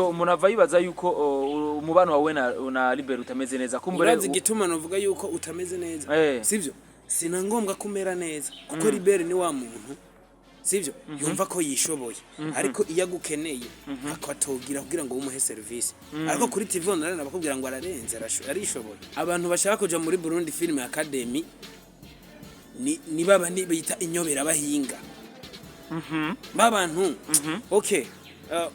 umuntu ava yibaza yuko umubano wawe na Libert utameze neza kumbure urazi gituma novuga yuko utameze neza sivyo sina ngombwa kumera neza kuko Libert ni wa muntu sivyo yumva ko yishoboye ariko iyo agukeneye akwatogira kugira ngo umuhe service ariko kuri TV online abakubwira ngo ararenze arishoboye abantu bashaka kuja muri Burundi Film Academy ni baba ni bita inyobera bahinga babantu okay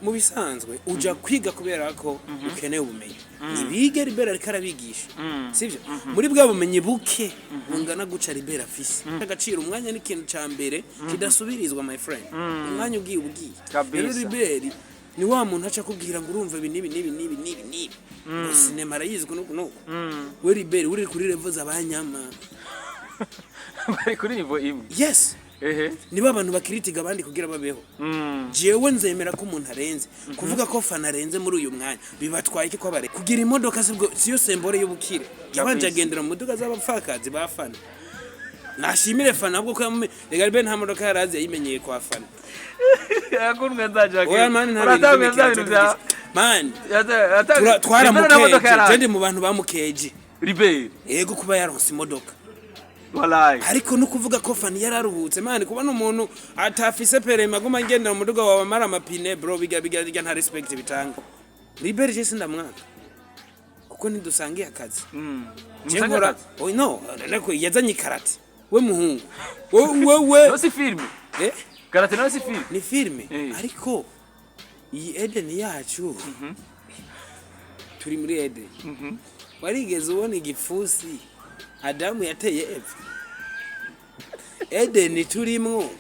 mu bisanzwe uja kwiga kubera ko ukeneye ubumenyi nibige Libert ariko arabigisha sivyo muri bwa bumenyi buke ungana guca Libert afise agaciro umwanya n'ikintu ca mbere kidasubirizwa my friend umwanya ugiye rero Libert ni wa muntu aca kubwira ngo urumva ibi nibi sinema arayizwe nuko we Libert uri kuri level z'abanyama bari kuri niveau imwe yes niba abantu bakiritiga abandi kugira babeho jewe nzemera ko umuntu arenze kuvuga ko fana arenze muri uyu mwanya bibatwaye iki ko bare kugira imodoka siyo sembore y'ubukire yabanje agendera mu modoka z'abapfakazi ba fana nashimire fana ahubwo ko rega Libert nta modoka yarazi yayimenyeye kwa fana yakunwe ndaje oya man twaramukeje ndi mu bantu bamukeje Libert yego kuba yaronse imodoka wallahi ariko no kuvuga ko fani yararuhutse man kuba no muntu atafise perema guma ngenda mu muduga wawe mara mapine bro biga nta respect bitanga Libert je sindamwaka kuko ntidusangiye akazi musanga oh no nako yazanye karate we muhungu we no si filme karate no si filme ni filme ariko iyi Eden yacu turi muri Eden warigeze ubona igifusi Adamu yateye Eva Eden turimwo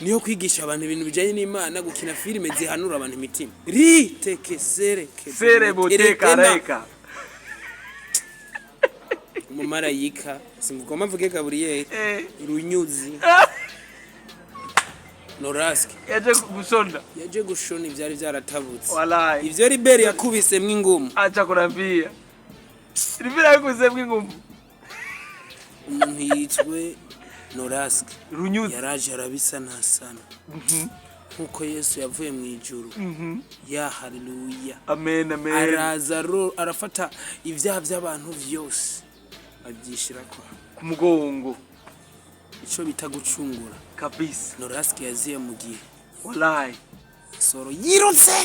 niyo kwigisha abantu ibintu bijanye n'Imana gukina filime zihanura abantu imitima sere boteka reka umumarayika simugoma mvuge Gabriel runyuzi Norasque yaje gushona ivyari byaratabutse wallahi ivyo Libert yakubise mw'ingumu acha kurambia Libert yakubise mw'ingumu umuntu yitwe Norasque runyuzi yaraje arabisa nasana nkuko Yesu yavuye mu ijuru ya haleluya amen araza arafata ivyaha by'abantu vyose abyishira ku mugongo ico bita gucungura kabisa Norasque yaziye mu gihe wallahi soro yirutse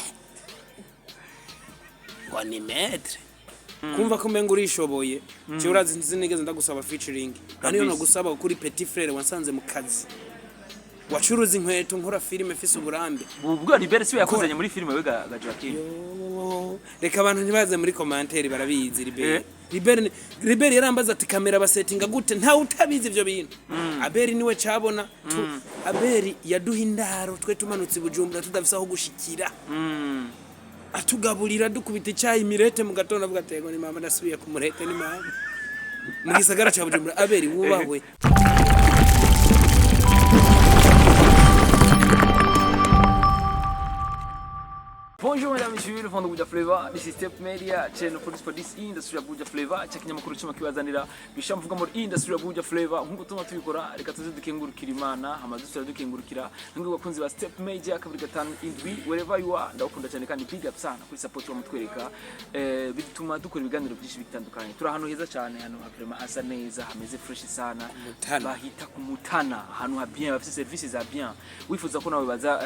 ngo ni maître kumva ko mengo urishoboye cyo urazi ntigeze ndagusaba featuring niyo no gusaba kuri Petit Frère wansanze mu kazi wacuruza inkweto nkora filime fise uburambe ubwo Libert siwe yakuzanye muri filime we ga Joachim reka abantu ntibaze muri commentaire barabizi Libert yarambaza ati kamera basettinga gute nta utabizi ivyo bintu Aberi niwe cabona Aberi yaduha indaro twe tumanutse Bujumbura tudafisa aho gushikira atugaburira dukubita icyayi mirete mu gatondo avuga atego ni mama nasubiye ku murete ni mama mu gisagara cya Bujumbura Aberi wubahwe Bonjour mesdames et messieurs, le fond de Buja Flavor, this is Step Media, channel for this industry ya Buja Flavor, cyakinyamakuru cyuma kibazanira bishamvuga muri industry ya Buja Flavor, nkuko tuma tubikora reka tuze dukengurukira Imana, amadusura dukengurukira nngo bakunzi ba Step Media kabiri gatanu indwi wherever you are, ndakunda cyane kandi big up sana kuri support wa mutwereka bituma dukora ibiganiro byinshi bitandukanye. Turi ahantu heza cyane, hano hakrema hasa neza, hameze fresh sana, bahita kumutana, hano ha bien, bafite services za bien. Wifuza ko nawe baza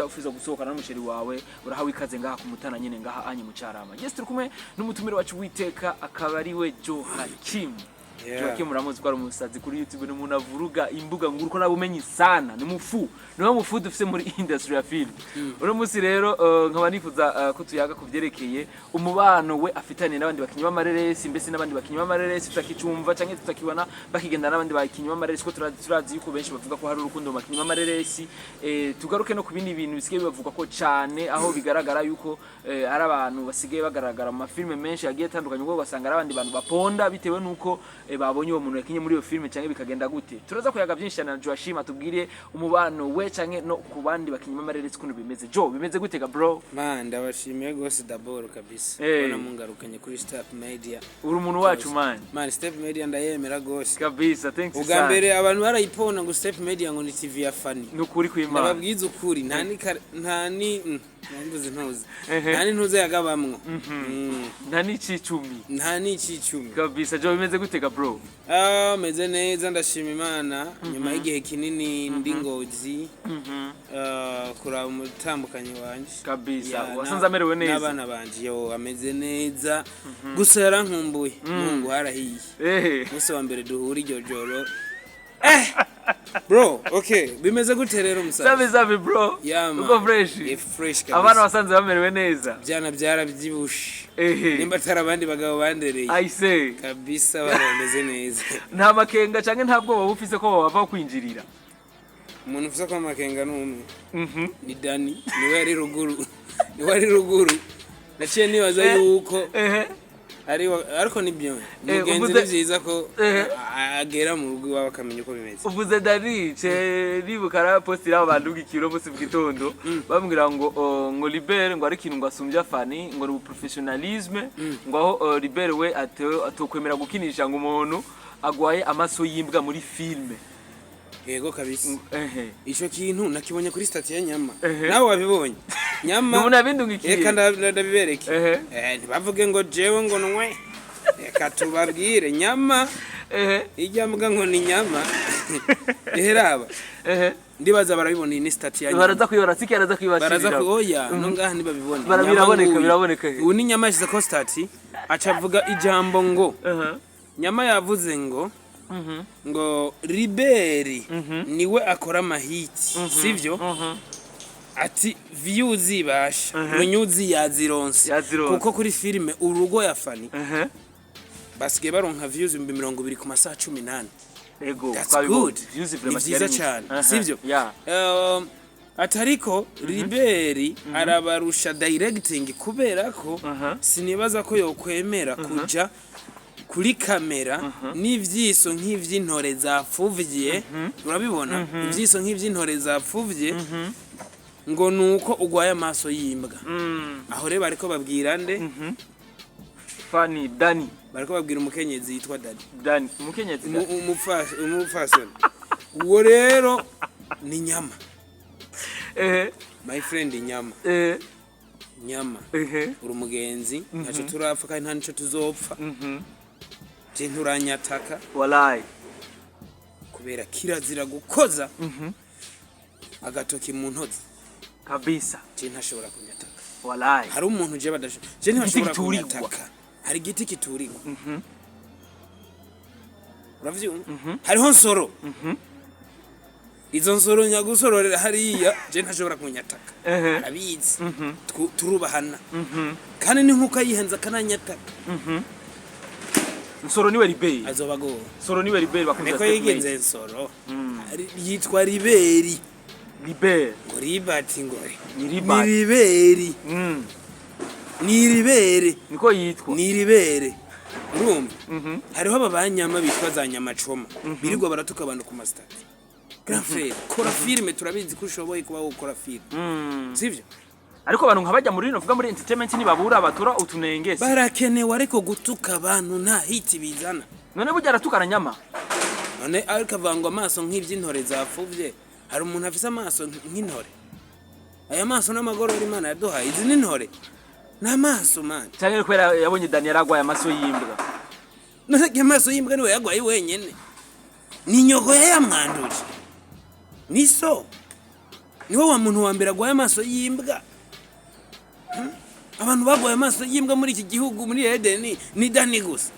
ufuza gusohokana n'umusheri wawe urahawe ikaze ngaha kumutana nyene ngaha anye mu Carama. Yes turi kumwe n'umutumire wacu witeka akaba ari we Joachim. Joachim muramuzi ko ari umusazi kuri YouTube n'umuntu avuruga imbuga nguruko nabumenyi sana ni mufu niwe mufu dufise muri industry ya film. Uro musi rero nkaba nifuza ko tuyaga kuvyerekeye umubano we afitanye n'abandi bakinyi b'amareresi mbese n'abandi bakinyi b'amareresi tutakicumva canke tutakibona bakigenda n'abandi bakinyi b'amareresi ko turazi yuko benshi bavuga ko hari urukundo mu bakinyi b'amareresi tugaruke no kubindi bintu bisigaye bivuga ko cyane aho bigaragara yuko ari abantu basigaye bagaragara mu mafilme menshi yagiye atandukanye ubwo basanga ari abandi bantu baponda bitewe nuko babonye uwo muntu yakinye muri iyo filme canke bikagenda gute turaza kuyaga byinshi cyane na Joachim atubwire umubano we canke no ku bandi bakinyi b'amareretse kuntu bimeze bimeze gute ga bro man ndabashimiye gose d'abord kabisa bona mungarukanye kuri Step Media uri umuntu wacu man Step Media ndayemera gose kabisa thanks sana ugambere abantu barayipona ngo Step Media ngo ni TV ya Fanny nukuri kw'Imana ndababwiza ukuri ntani ntuze yagabamwo ntani icicumi kabisa bimeze gute ga bro meze neza ndashima Imana nyuma y'igihe kinini ndi Ngozi kuraba umutambukanye wanje kabisa wasanze amerewe neza n'abana banje ameze neza gusa yarankumbuye Mungu harahiye gusa wa mbere duhura iryo joro bro okay bimeze gute rero musaza sabe bro uko fresh abana basanze bamerewe neza byarabyibushe nimba tarabandi bagabo bandereye I say kabisa baremeze neza nta makenga canke ntabwo bufise ko bava kwinjirira umuntu ufise ko makenga n'umwe ni Dani niwe ari ruguru naciye nibaza yuko ariko nibyo mugenzi byiza ko agera mu rugo iwawe akamenya uko bimeze uvuze Dani ribukara postira abantu gikiro bose bwitondo bambwira ngo Libert ngo ari kintu ngo asumbya Fanny ngo professionalisme ngo aho Libert we atokwemera gukinisha ngo umuntu agwaye amaso yimbwa muri filme yego kabisa ico kintu nakibonye kuri statue ya Nyama nawe wabibonye Nyama nubona bindungikiye reka ndabibereke ntibavuge ngo jewe ngo nwe reka tubabwire Nyama ijya mbwa ngo ni Nyama raba ndibaza barabibona ni statue ya Nyama baraza kuyora sikiraza kwibashirira baraza kuoya no ngaha ntibabibone biraboneka ubu ni Nyama yashyize ko statue acavuga ijambo ngo Nyama yavuze ngo Libert niwe akora amahiti sivyo ati views ibasha runyuzi yazironse kuko kuri filme urugo ya Fanny basigaye baronka views 220 ku masaha 18 ego views byiza cyane sivyo atariko Libert arabarusha directing kubera ko sinibaza ko yokwemera kuja kuri kamera n'ivyiso nk'ivy'intore zapfuvye urabibona ivyiso nk'ivy'intore zapfuvye ngo nuko ugwaye amaso yimbwa aho rero bariko babwira nde Fanny Dani bariko babwira umukenyezi yitwa Dani umukenyezi umufasoni uwo rero ni Nyama my friend Nyama uri umugenzi ntaco turapfa kandi nta nico tuzopfa nturanyataka wallahi kubera kirazira gukoza agatoki mu ntozi kabisa ntashobora kunyataka wallahi hari umuntu je ntashobora kunyataka hari igiti kiturigwa uravyumva hariho nsoro izo nsoro nyagusororera hariya je ntashobora kunyataka abizi turubahana kandi ni nkuko yihenza kananyataka Nsoro niwe Libert azobago Nsoro niwe Libert bakunze ko yigenze Nsoro yitwa Libert ngo Libert ngo ni Libert niko yitwa ni Libert urumva hariho abanyama bitwa za Nyamacoma birirwa baratuka abantu ku mastati grand frère kora filme turabizi ko ushoboye kuba ukora filme sivyo ariko abantu nkabajya muri vuga muri entertainment ni babura batura utunengese barakenewe ariko gutuka abantu nta hiti bizana none burya aratukana Nyama none ariko avangwa amaso nk'ivy'intore zapfuvye hari umuntu afise amaso nk'intore aya maso n'amagorori Imana yaduhaye izi n'intore n'amaso man cyane kwera yabonye Daniel agwaye amaso yimbwa none amaso yimbwa niwe yagwaye wenyene ni nyoko yamwanduje niso niwe wa muntu wa mbere agwaye amaso yimbwa abantu bagwaye amaso yimbwa muri iki gihugu muri Eden ni Dani gusa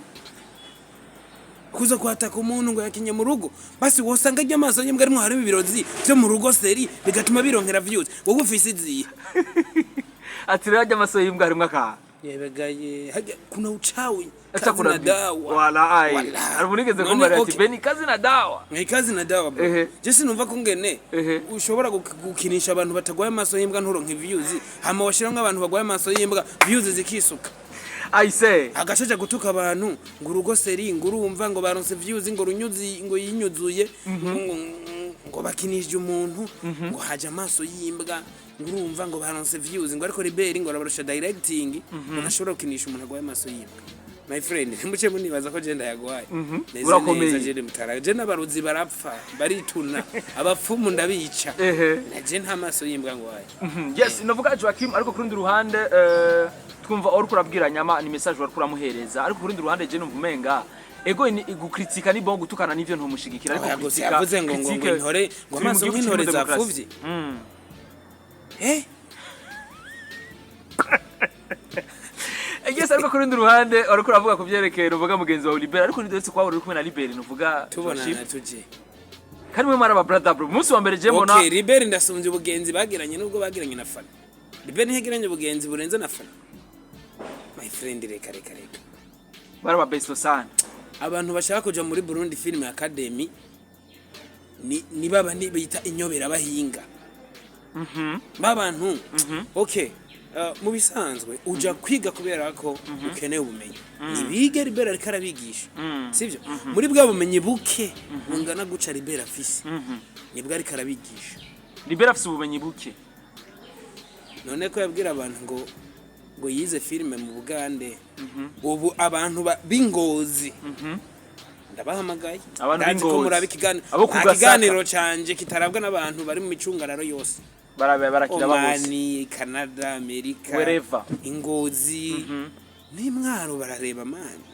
kuza kwataka umuntu ngo yakinye mu rugo basi wosanga ajya amaso yimbwa arimo harimo ibirozi byo mu rugo seri bigatuma bironkera views wowe ufise iziye ati rajya amaso yimbwa harimo aka yebegaye haja kuna uchawi kazi na dawa wala ai arabunigeze kumbara ati beni kazi na dawa ni kazi na dawa bro je sinumva ko ngene ushobora gukinisha abantu batagwaye amaso yimbwa nturonke views hama washira nk'abantu bagwaye amaso yimbwa views zikisuka I say agashaje gutuka abantu ngo urugo seri ngo urumva ngo baronse views ngo runyuzi ngo yinyuzuye ngo bakinije umuntu ngo haje amaso yimbwa ngo urumva ngo baronse views ngo ariko Libert ngo arabarusha directing unashobora kukinisha umuntu agwaye amaso yimbwa. My friend muce munibaza ko je ndayagwaye urakomeye je mutara je n'abaruzi barapfa barituna abapfumu ndabica naje nta maso yimbwa ngwaye. Yes navuga Joachim ariko kurundi ruhande twumva uri kurabwira nyama ni message wari kuramuhereza ariko kurundi ruhande je numva umenga ego igukritika ni bon gutukana n'ivyo ntumushigikira ariko kritika yavuze ngo intore ngo amaso nk'intore zapfuvye Yes ariko kurundi ruhande ariko uravuga ku byerekeye uvuga mugenzi wa Libert ariko ndetse kwa uri kumwe na Libert nuvuga tubonana tuje kandi mwe mara ba brother bro umunsi wa mbere je mbona okay Libert ndasumvye ubugenzi bagiranye nubwo bagiranye na FANNY Libert ntiyagiranye ubugenzi burenze na FANNY my friend reka bara ba besto sana abantu bashaka kuja muri Burundi Film Academy ni baba ni bita inyobera bahinga babantu okay mu bisanzwe uja kwiga kubera ko ukeneye ubumenyi nibige Libert ariko arabigisha sivyo muri bwa bumenyi buke ungana guca Libert afise nibwo ariko arabigisha Libert afise ubumenyi buke none ko yabwira abantu ngo yize filme mu Bugande ubu abantu bingozi ndabahamagaye abantu ko murabe ikiganiro canje kitarabwa n'abantu bari mu micungararo yose barakira babose Omani, Canada, Amerika, wherever Ingozi n'imwaro barareba mani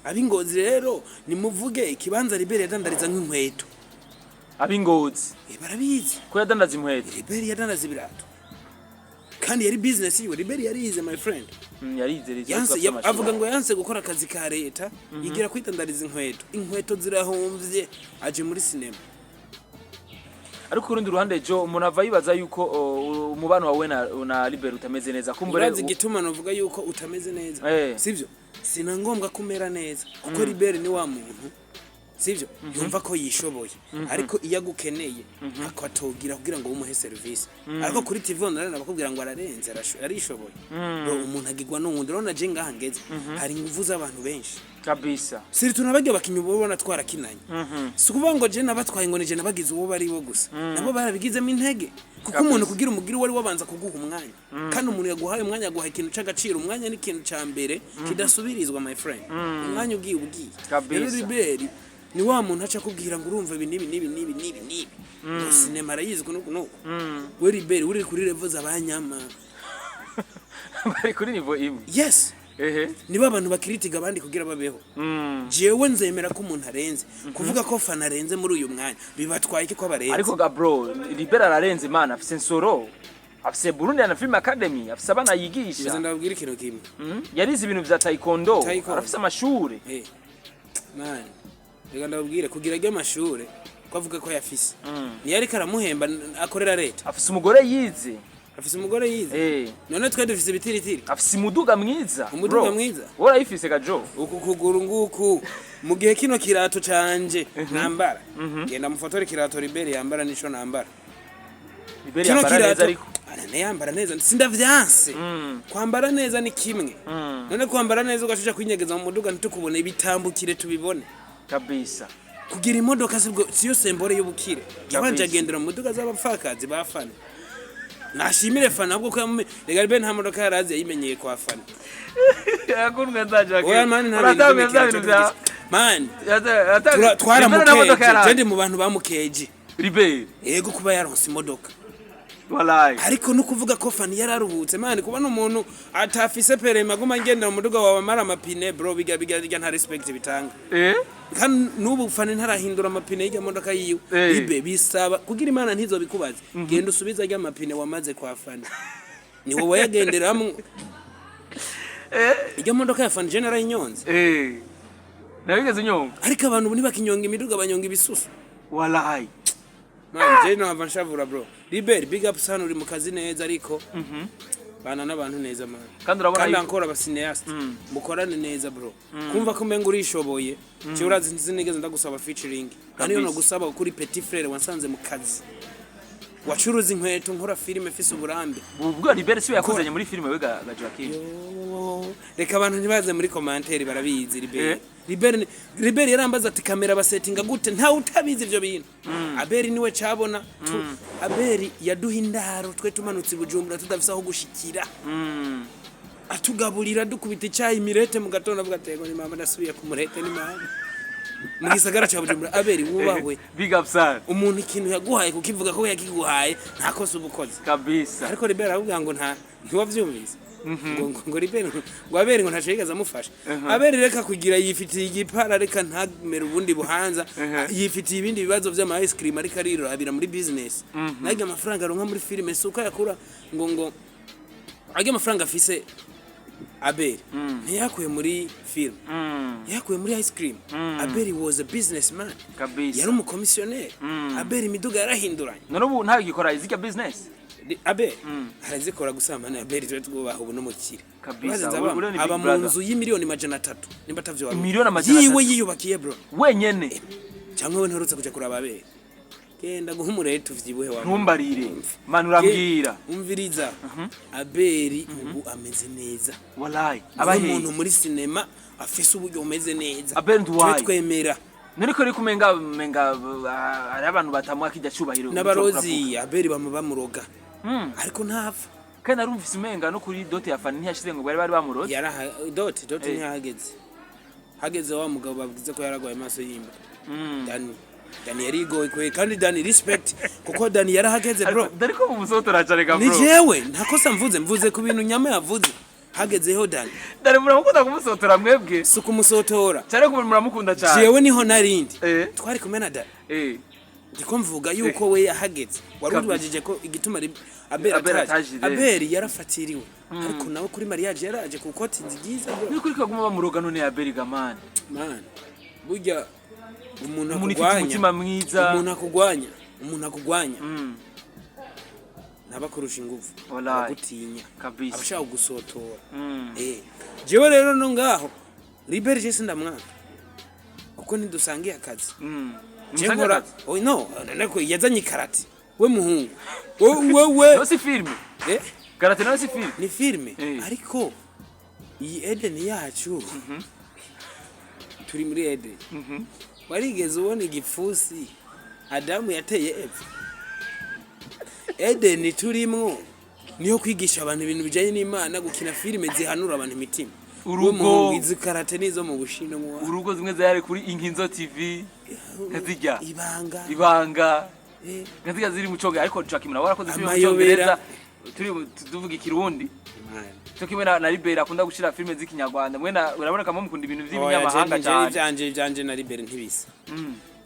abingozi rero nimuvuge ikibanza Libert yadandariza nk'inkweto abingozi barabizi ko yadandaza inkweto Libert yadandaza ibirato kandi yari business yiwe Libert yarize my friend yarize avuga ngo yanse gukora akazi ka leta yigira kwitandariza inkweto zirahomvye aje muri cinema ariko kurundi ruhande jo umuntu ava yibaza yuko umubano wawe na Libert utameze neza kumbere urazi gituma novuga yuko utameze neza sivyo sina ngombwa kumera neza kuko Libert ni wa muntu sivyo yumva ko yishoboye ariko iyo agukeneye akwatogira kugira ngo umuhe service ariko kuri TV online bakubwira ngo ararenze arishoboye umuntu agigwa n'uwundi rona je ngahangeze hari nguvu z'abantu benshi kabisa siri tunabage bakinyu ubona twarakinanye sikuvuga ngo je nabatwaye ngo nije nabagize uwo bari bo gusa nabo barabigizemo intege kuko umuntu kugira umugiri wari wabanza kuguha umwanya kandi umuntu yaguhaye umwanya aguha ikintu c'agaciro umwanya ni ikintu ca mbere kidasubirizwa my friend umwanya ugiye kabisa Libert ni wa muntu acha kubwira ngo urumva ibi nibi sinema arayizwe nuko we Libert uri kuri level z'abanyama bari kuri niveau imwe yes niba abantu bakiritiga abandi kugira babeho jewe nzemera ko umuntu arenze kuvuga ko FANNY arenze muri uyu mwanya bibatwaye iki ko barenze ariko ga bro Libert ararenze mana afise nsoro afise Burundi na Film Academy afise abana yigisha ndabwira ikintu kimwe yarize ibintu vya taekwondo arafise amashure man rega ndabwire kugira ryo amashure ko avuga ko yafise niyari karamuhemba akorera leta afise umugore yize none twe dufise bitiritiri afise umuduga mwiza wora yifise gajo uku kuguru nguku mu gihe kino kirato canje nambara genda mufotore kirato Libert yambara nico nambara Libert yambara neza ariko arane yambara neza sindavyanse kwambara neza ni kimwe none kwambara neza ugashuja kwinyegeza mu muduga ntitukubone bitambukire tubibone kabisa kugira imodoka siyo sembore y'ubukire yabanje agendera mu muduga z'abapfakazi ba FANNY nashimire FANNY ahubwo ko rega Libert nta modoka yarazi yayimenyeye kwa FANNY yakunwe ndaje man twaramukeje ndi mu bantu bamukeje Libert yego kuba yaronse imodoka wallahi ariko no kuvuga ko FANNY yararuhutse man kuba no umuntu atafise perema aguma ngenda mu muduga wawe mara amapine bro biga nta respect bitanga kan nubu FANNY ntarahindura amapine y'ijya modoka yiwe Libert bisaba kugira imana ntizo bikubaze genda usubiza ajya amapine wamaze kwa FANNY ni wowe yagenderamwe ijya modoka ya FANNY general inyonze nabigeze nyonga ariko abantu nibakinyonga imiduga banyonga ibisusu wallahi man je no avanshavura bro Libert big up sana uri mu kazi neza ariko bana n'abantu neza man kandi urabona kandi ankora abasineast mukorane neza bro kumva ko mengo urishoboye cyo urazi ntigeze ndagusaba featuring ariyo no gusaba kuri Petit Frere wansanze mu kazi wacuruza inkweto nkora filime fise uburambe ubwo Libert siwe yakuzanye muri filime we ga Joachim reka abantu ntibaze muri commentaire barabizi Libert yarambaza ati kamera basettinga gute nta utabizi ivyo bintu Aberi niwe cabona Aberi yaduha indaro twe tumanutse Bujumbura tudafise aho gushikira atugaburira dukubita icyayi mirete mu gatondo avuga atego ni mama nasubiye ku murete ni mama mu gisagara cya Bujumbura Aberi wubahwe big up sir umuntu ikintu yaguhaye kukivuga ko yakiguhaye nta kosa ubukoze kabisa ariko Libert aravuga ngo ntiwavyumvise ngo Libert ngo Aberi ngo ntashigeze amufasha Aberi reka kugira yifitiye igipara reka ntamera ubundi buhanza yifitiye ibindi bibazo vy'ama ice cream ariko ariro abira muri business nage amafaranga aronka muri filime suka yakura ngo age amafaranga afise Aberi ntiyakuye muri film yakuye muri ice cream Aberi was a businessman kabisa yari umukomisiyoneri Aberi imiduga yarahinduranye none ubu ntawe gikora izika business Aberi arazikora gusambana Aberi twe twubaha ubu no mukire kabisa aba mu nzu y'imiliyoni 300 nimba tavyo wari miliyoni 300 yiwe yiyubakiye bro wenyene cyangwa we nturutse kuja kuraba Aberi genda guhumure tuvyibuhe wa ntumbarire manu urambwira umviriza Aberi ubu ameze neza wallahi abaye umuntu muri cinema afise uburyo umeze neza Aberi nduwaye twemera niko riko menga ari abantu batamwa kijya cyubahiro n'abarozi Aberi bamuroga ariko ntapfa kandi arumvise umenga no kuri dote ya FANNY ntiyashire ngo bari bamuroze yara dote ntihageze wa mugabo babwize ko yaragwaye amaso yimba Dani yarigoye kwe kandi Dani respect kuko Dani yarahageze bro dariko mu musotora cyane bro ni jewe ntakosa mvuze ku bintu nyama yavuze hagezeho Dani dare muramukunda kumusotora mwebwe suku musotora cyane ko muramukunda cyane jewe niho narindi twari kumena Dani ndiko mvuga yuko we yahageze warubajije ko igituma Aberi yarafatiriwe ariko nawe kuri mariage yaraje ku koti nzigiza bro ni kuri kaguma bamuroga none Aberi gamani man burya umuntu akugwanya nabakurusha ingufu bagutinya kabisa abashaka gusotora jewe rero no ngaho Libert je sindamwana kuko ntidusangiye akazi nkora no nako yazanye karate we muhungu wewe no si filme karate no si filme ni filme ariko iyi Eden yacu turi muri Eden warigeze ubona igifusi Adamu yateye Eva Eden turimwo niyo kwigisha abantu ibintu bijanye n'Imana gukina filime zihanura abantu imitima urugo izikarate nizo mu Bushinwa urugo zimwe zari kuri Inkinzo TV kazijya ibanga kazijya ziri mu coge ariko Joachim nawe warakoze filime mu Cyongereza turi tuvuga ikirundi cyo kimwe na Libert akunda gushira filime z'ikinyarwanda mwena uraboneka mo mukunda ibintu by'ibinyamahanga cyane byanje na Libert ntibisa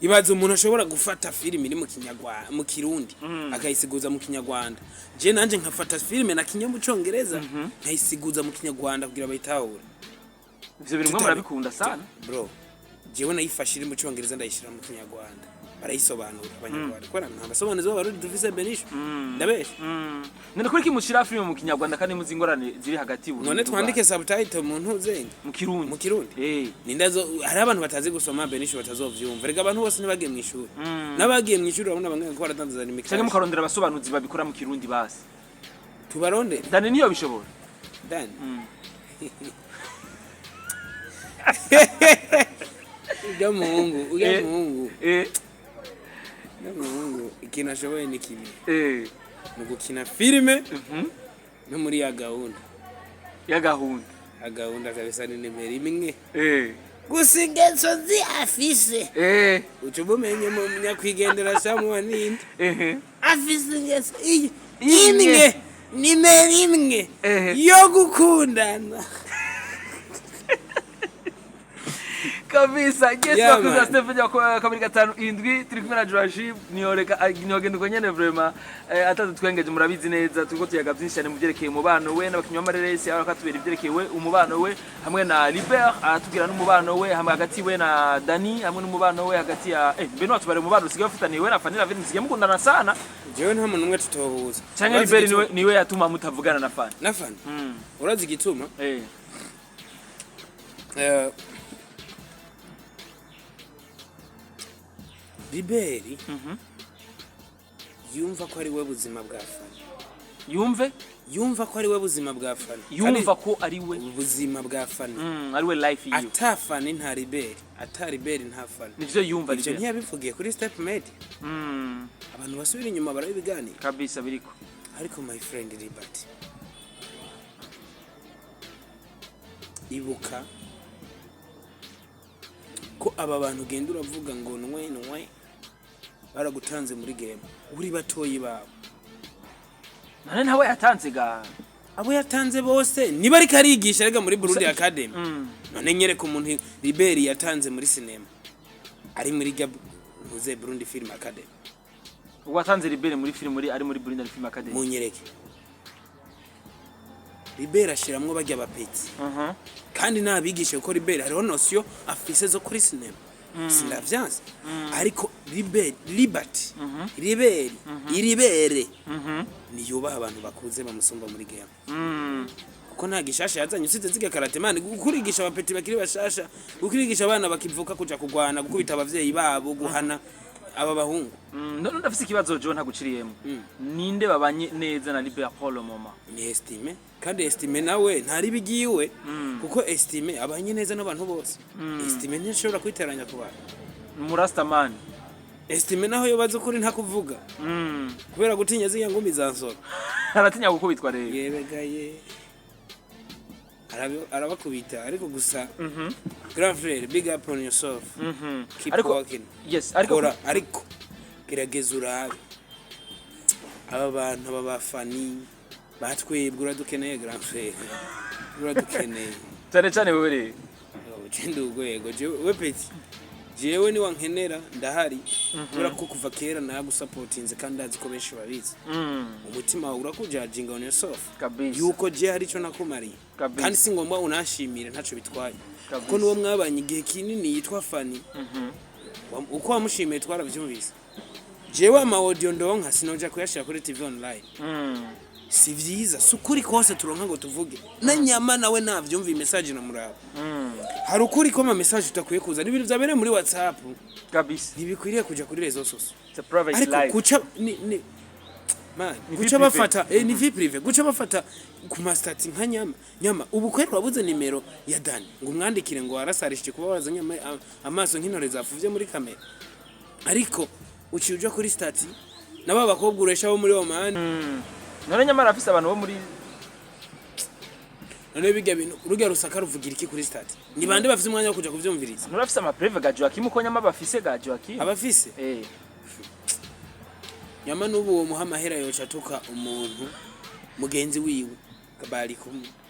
ibaze umuntu ashobora gufata filime iri mu kinyarwanda mu kirundi akayisiguza mu kinyarwanda je nanje nkafata filime na kinyo mu Cyongereza nkayisiguza mu kinyarwanda kugira bayitahure ivyo bintu mwe murabikunda sana bro jewe nayifashira mu Cyongereza ndayishira mu kinyarwanda barayisobanura abanyarwanda ko nta basobanuzi b'abarundi dufise benisho ndabesha none kuri kimushira filime mu kinyarwanda kandi muzingorane ziri hagati ubu none twandike subtitle mu ntuzenge mu kirundi nindazo hari abantu batazi gusoma benisho batazovyumva rega abantu bose nibagiye mu ishuri nabagiye mu ishuri babona bamwe ko baratanzana imikaya cyangwa mukarondera abasobanuzi babikora mu kirundi basi tubaronde Dani niyo bishobora Dani uya muhungu Mungu ikintu ashoboye ni kibi mu gukina filime no muri ya gahunda kabisa ni nimero imwe gusa ingeso afise ucubumenye mu nyakwigendera Samuel ninde afise ingeso imwe nimero imwe yo gukundana kabisa gesa kuza Stephen ya kabiri gatanu indwi turi kumwe na Joachim niyogenda uko nyene vraiment atazi twengeje murabizi neza turiko tuyaga byinshi cyane mu byerekeye umubano we n'abakinywa amareresi arakatubera ibyerekeye we umubano we hamwe na Libert atubwira n'umubano we hamwe hagati we na Dani hamwe n'umubano we hagati ya beno atubare umubano usigaye ufitaniye we na FANNY LAVINE usigaye mukundana sana jewe nta muntu umwe tutohuza cyangwa Libert niwe yatuma mutavugana na FANNY urazi igituma Libert yumva ko ari we buzima bwa Fanny yumva ko ari we buzima bwa Fanny yumva ko ari we ubuzima bwa Fanny ari we life yiwe ata Fanny nta Libert ata Libert nta Fanny nivyo yumva ivyo ntiyabivugiye kuri Step Media abantu basubira inyuma barabiganira kabisa biriko ariko my friend Libert ibuka ko aba bantu genda uravuga ngo nwe baragutanze muri game uri batoyi babo none ntawe yatanze ga abo yatanze bose niba ari karigisha rega muri Burundi Academy none nyereka umuntu Libert yatanze muri cinema ari muri Yahunze Burundi Film Academy watanze Libert muri film ari muri Burundi Film Academy munyereke Libert ashiramwe bajya bapeti kandi nabigishe ko Libert hariho notion afise zo kuri cinema sinavyanze ariko Libert iribere ni yubaha abantu bakuze bamusumba muri game kuko nta gishasha yazanye usize zige karate man gukurigisha abapeti bakiri bashasha gukurigisha abana bakivuka kuja kugwana gukubita abavyeyi babo guhana aba bahungu none ndafise ikibazo jo ntaguciriyemo ninde babanye neza na Libert Paul mama ni estime kandi estime nawe ntari bigiwe kuko estime abanye neza n'abantu bose estime ntishobora kwiteranya ku bantu murasta man estime naho yobaze kuri nta kuvuga kubera gutinya ziya ngumi zansora aratinya gukubitwa rero yebegaye arabakubita ariko gusa grand frère big up on yourself keep working yes ariko gerageza urabe aba bantu aba Fanny batwebwe uradukeneye grand frère uradukeneye cyane wewe rero ugende ugwego we peti jewe ni wankenera ndahari kubera ko kuva kera nagusupportinze kandi azi ko benshi babizi umutima wawe urakujajinga on yourself yuko je hari ico nakumariye kandi singomba unashimire ntaco bitwaye kuko nuwo mwabanye igihe kinini yitwa Fanny uko wamushimiye twaravyumvise jewe ama audio ndonka sinoja kuyashira kuri TV online si vyiza sukuri kose turonka ngo tuvuge na nyama nawe navyumva message na muraba hari ukuri ko ama message utakuye kuza n'ibintu byabere muri WhatsApp kabisa ntibikwiriye kuja kuri rezo sose it's a private life ariko kuca ni man kuca bafata ni vie privé kuca bafata ku mastati nka nyama ubu kwera wabuze nimero ya Dani ngo umwandikire ngo arasarishije kuba wazanye amaso nk'intore zafuvye muri kamera ariko uciuja kuri stati naba bakobwa uresha bo muri Oman none nyamara afise abantu bo muri none biga bintu urugya rusaka ruvugira iki kuri stati ni bande bafise umwanya wo kuja kuvyumviriza none afise ama preve ga Joachim uko nyama bafise ga Joachim abafise nyama nubu uwo muhamahera yoca tuka umuntu mugenzi wiwe kabari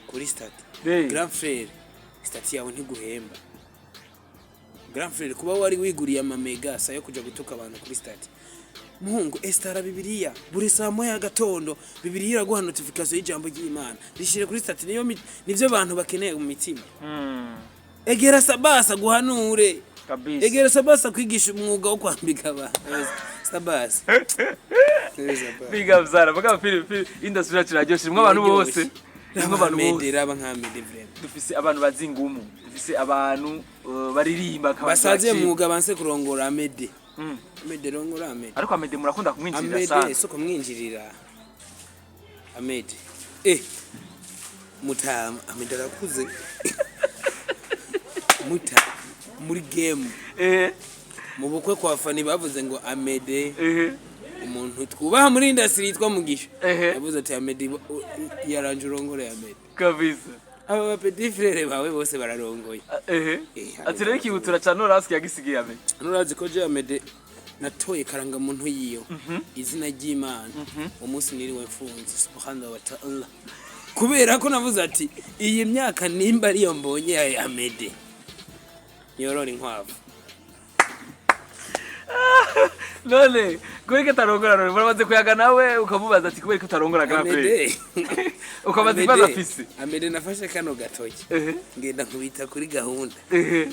kuri stati grand frère stati yawe ntiguhemba grand frère kuba wari wiguriye ama mega sa yo kuja gutuka abantu kuri stati muhungu estara bibiliya buri saa moya gatondo bibiliya iraguha notification y'ijambo ry'Imana rishire kuri stati nivyo abantu bakeneye mu mitima egera sabasa guhanure kabisa egera sabasa kwigisha umwuga wo kwambika aba sabasa big up zara baga film industry yacu rajyoshye mwe abantu bose mwe abantu bose raba nka mede vraiment dufise abantu bazingumu dufise abantu baririmba basaze mwuga banse kurongora amede amede rongora amede ariko amede murakunda kumwinjirira sana amede soko mwinjirira amede mutama amede arakuze muta muri game mu bukwe kwa Fanny bavuze ngo amede umuntu twubaha muri industry yitwa Mugisha yavuze ati amede yaranje urongore amede kabisa aba petit frère bawe bose bararongoye ati rero kibutura cha Norasque yagisigiye amede nurazi ko je amede natoye karanga muntu yiyo izina ry'Imana umunsi niriwe mfunze subhanahu wa ta'ala kubera ko navuze ati iyi myaka nimba ariyo mbonye ya amede yorora inkwavu none kubera tarongora none barabaze kuyaga nawe ukamubaza ati kubera utarongora gape ukabaza ibaza afise amede nafashe kano gatoki ngenda nkubita kuri gahunda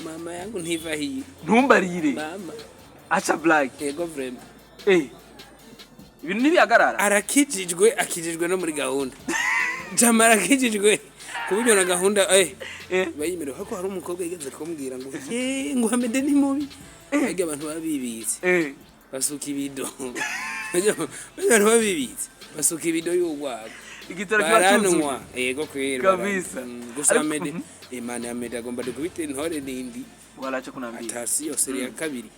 mama yangu ntiva hiyi ntumbarire mama acha black ego vraiment ibintu nibihagarara akijijwe no muri gahunda jamara akijijwe kuburyo na gahunda bayimero hako hari umukobwa yigeze kumbwira ngo ngo amede ni mubi age abantu babibitse basuka ibido Bajya babibitse basuka ibido y'ugwaga igitoro kibacuzuye yego kwera kabisa gusa Mede Imana ya Mede agomba kubita intore nindi walacha kunambia atasi yo seri ya kabiri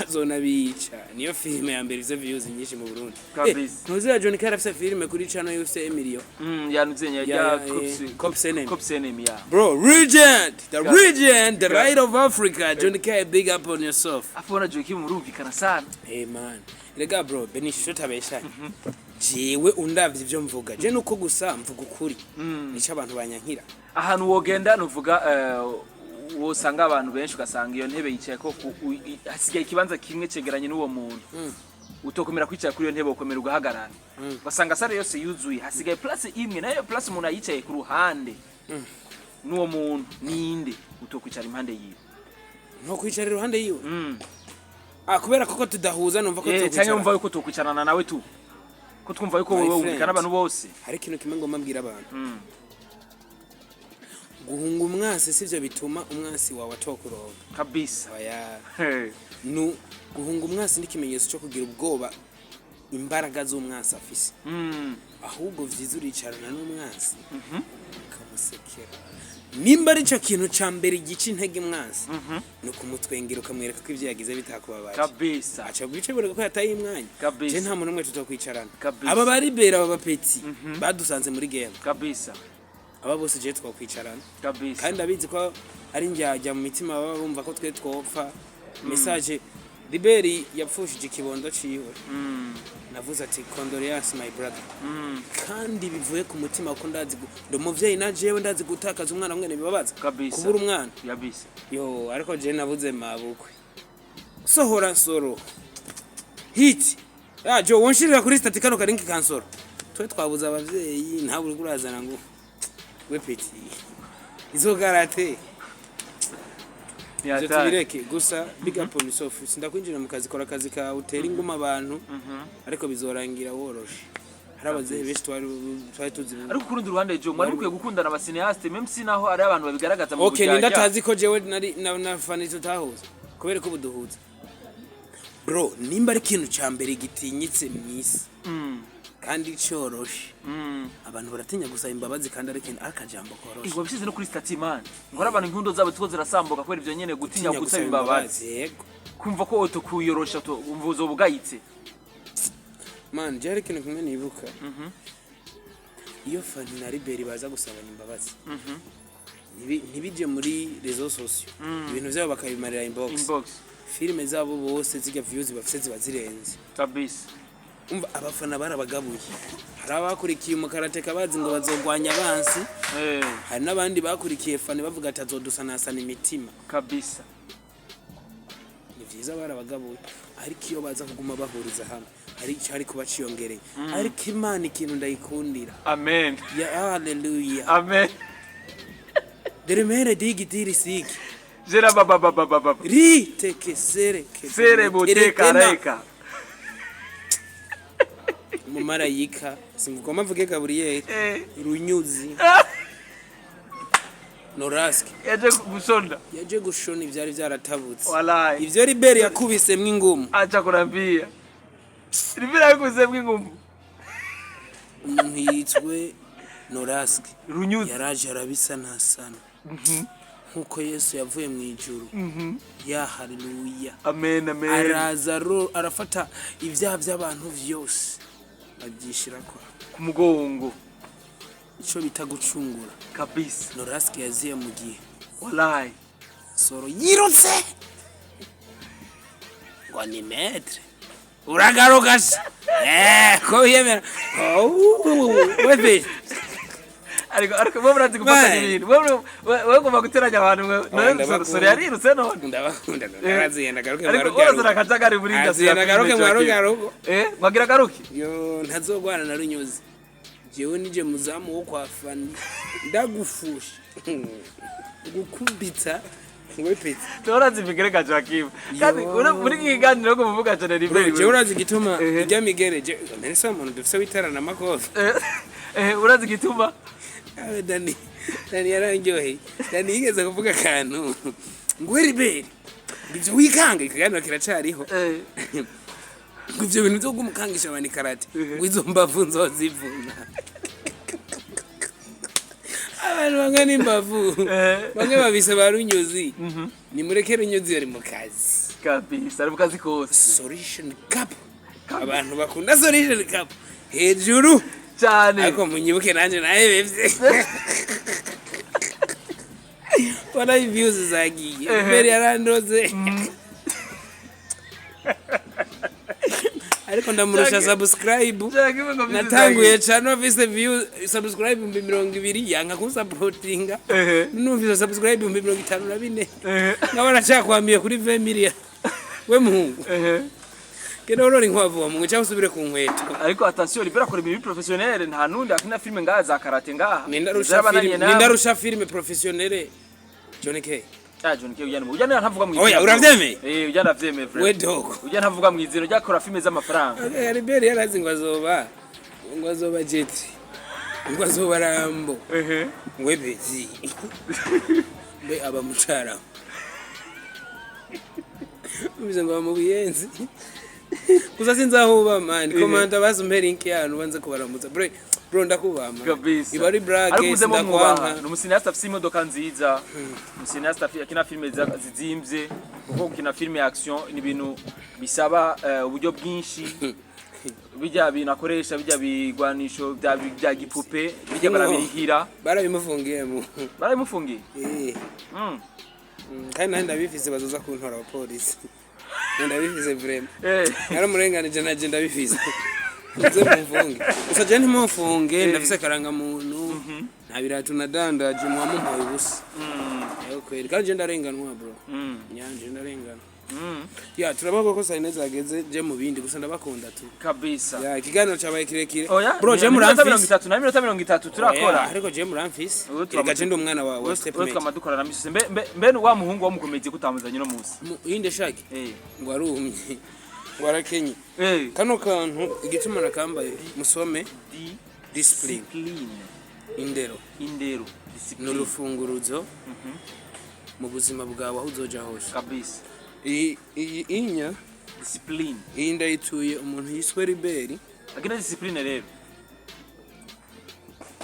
azona bica niyo filime ya mbere izo views nyinshi mu Burundi kabisa ntuzira John Carter afite filime kuri channel Ufise Emilio yanuzenya ya Copsenem ya bro regent the right of Africa John Carter big up on yourself afona Joachim murumvikana sana man rega bro benisho tabesha jewe undavye ivyo mvuga je nuko gusa mvuga ukuri nico abantu banyankira ahantu wogenda nuvuga wosanga abantu benshi ugasanga iyo ntebe yicaye ko hasigaye ikibanza kimwe cegeranye n'uwo muntu utokomera kwicara kuri iyo ntebe ukomera ugahagarara basanga sare yose yuzuye hasigaye place imwe nayo place umuntu ayicaye ku ruhande n'uwo muntu ninde utokwicara impande yiwe no kwicara iruhande yiwe kubera koko tudahuza numva ko tukwicara cyangwa umva yuko tukwicarana nawe tu ko twumva yuko wowe wumvikana abantu bose hari ikintu kimwe ngomba mbwira abantu guhunga umwasi sivyo bituma umwasi wawe atokuroga kabisa oya no guhunga umwasi n'ikimenyetso cyo kugira ubwoba imbaraga z'umwasi afise ahubwo vyizuricarana n'umwasi kamusekera nimba ari cyo kintu ca mbere gica intege umwasi no kumutwengera ukamwereka ko ivyo yagize bitakubabaje kabisa acha bice bureka ko yataye imwanya je nta muntu umwe tutokwicarana aba bari Libert aba bapeti badusanze muri game kabisa aba bose je twakwicarana kabisa kandi abizi ko ari njyajya mu mitima baba bumva ko twe twopfa message Libert yapfushije ikibondo ciwe navuze ati condolences my brother kandi bivuye ku mutima ko ndazi ndo muvyeyi na jewe ndazi gutakaza umwana mwene bibabaza kubura umwana yabise yo ariko je navuze mabukwe sohora soro hit jo wonshirira kuri stati kano karinki kansoro twe twabuza abavyeyi nta buri kurazana ngo we peti izo garate ya tubireke gusa big up on yourself sindakwinjira mu kazi kora kazi ka utera inguma abantu ariko bizorangira woroshe harabaze benshi twari tuzi ariko kurundi ruhande jo mwari ukwiye gukundana abasineaste même si naho ari abantu babigaragaza mu bujyaja okay ndatazi ko jewe na fani tutahuza kubera ko buduhuza bro nimba ari kintu ca mbere gitinyitse mwisi kandi cyoroshe abantu baratinya gusaba imbabazi kandi ari kintu akajambo koroshe ngo bishize no kuri stati man ngo abantu inkundo zabo two zirasambuka kwera ivyo nyene gutinya gusaba imbabazi yego kumva ko oto kuyorosha to umvuzo bugayitse man jari kintu kumwe nibuka iyo Fanny na Libert baza gusaba imbabazi ntibije muri réseaux sociaux ibintu byabo bakabimarira inbox filme zabo bose zijya views bafite ziba zirenze kabisa umva abafana barabagabuye hari abakurikiye umukarateka bazi ngo bazogwanya abansi hari nabandi bakurikiye Fanny bavuga ati azodusanasana imitima kabisa ni vyiza barabagabuye ariko iyo baza kuguma bahuriza hamwe hari cyari kuba ciyongereye ariko Imana ikintu ndayikundira amen ya haleluya amen deremere digitiri siki zera baba ri tekesere sere boteka reka umumarayika singukoma mvuge Gabriel runyuzi Norasque yaje gushona ivyari byaratabutse wallahi ivyo Libert yakubisemwe ingumu acha kurambia Libert yakubisemwe ingumu umuntu yitwe Norasque runyuzi yaraje arabisa nasana nkuko Yesu yavuye mu ijuru ya haleluya amen amen araza arafata ivyaha by'abantu vyose abyishira ku mugongo ico bita gucungura kabisa Norasque yaziye mu gihe wallahi soro yirutse ngo ni metre uragaruka ko yemera wewe ariko bo murazi gufata ibintu bo gomba guteranya abantu no soro yarirutse none ndabakunda ndaziyenda garuke ariko ozira kajagari muri industry garuke mwarugaruko mwagira garuke yo ntazogwana na runyuzi jewe nije muzamu wo kwa Fanny ndagufusha gukubita we pete torazi bigereka Joachim kandi muri kiganiro ko muvuga cyane Libert jewe urazi gituma ijya migereje nese umuntu dufise witarana makofi urazi gituma Dani yaranjohe Dani yigeze kuvuga kantu ngo Libert bizo wikanga ikiganiro kiracariho ivyo bintu byo kumukangisha abani karate wizo mbavu nzozivuna abantu banga n'imbavu bamwe babise barunyuzi ni murekere unyuzi ari mu kazi kabisa ari mu kazi kose solution cup abantu bakunda solution cup hejuru cyane ariko munyibuke nanje naye bevye Wana views zagiye mbere yarandoze ariko ndamurusha subscribe natanguye channel Ufise views subscribe 200 yanga kunsupportinga numvise subscribe 54 ngabana cyakwamiye kuri 20 million we muhungu kene urori nkwavu wa mungu cyangwa usubire ku nkweto ariko attention Libert akora ibintu professionnel nta nundi akina filme ngaha za karate ngaha nindarusha filme professionnel Johnny K John K ujana ntavuga mu oya uravyeme ujana vyeme friend we dog ujana ntavuga mu izero ryakora filme z'amafaranga Libert yarazi ngo azoba jet ngo azoba rambo we bezi be aba mucara ubize ngo mu biyenzi kuza sinzahuba man komanda bazumpera inki yanu banze kubaramutsa bro ndakubama kabisa ibari brage ndakwanga n'umusinasta afite imodoka nziza umusinasta akina filme zizimvye kuko kina filme ya action ni ibintu bisaba uburyo bwinshi bijya binakoresha bijya bigwanisho bya gipupe bijya barabirihira barabimufungiye kandi nandi ndabifise bazoza kuntora abapolisi ndabifize vraiment naramurenganije naje ndabifize nze mumfunge gusa je ntimumfunge ndafise karanga muntu ntabiratu nadandaje mwamumpaye ubusa kweli kandi je ndarenganwa bro nyanje ndarenganwa ya turabako ko sayine zageze je mu bindi gusa ndabakunda tu kabisa ya ikiganiro cyabaye kirekire bro je muramfise 30 na minota 30 turakora ariko je muramfise reka je ndi umwana wa step mate twamadukora na misuse mbe wa muhungu wa mukomeje kutamuzanye no musi inde shaki ngo arumye warakenye kano kantu igituma nakambaye musome discipline indero discipline n'urufunguruzo mu buzima bwawe aho uzoja hose kabisa iyi inya discipline iyi ndayituye umuntu yiswe Libert agena discipline rero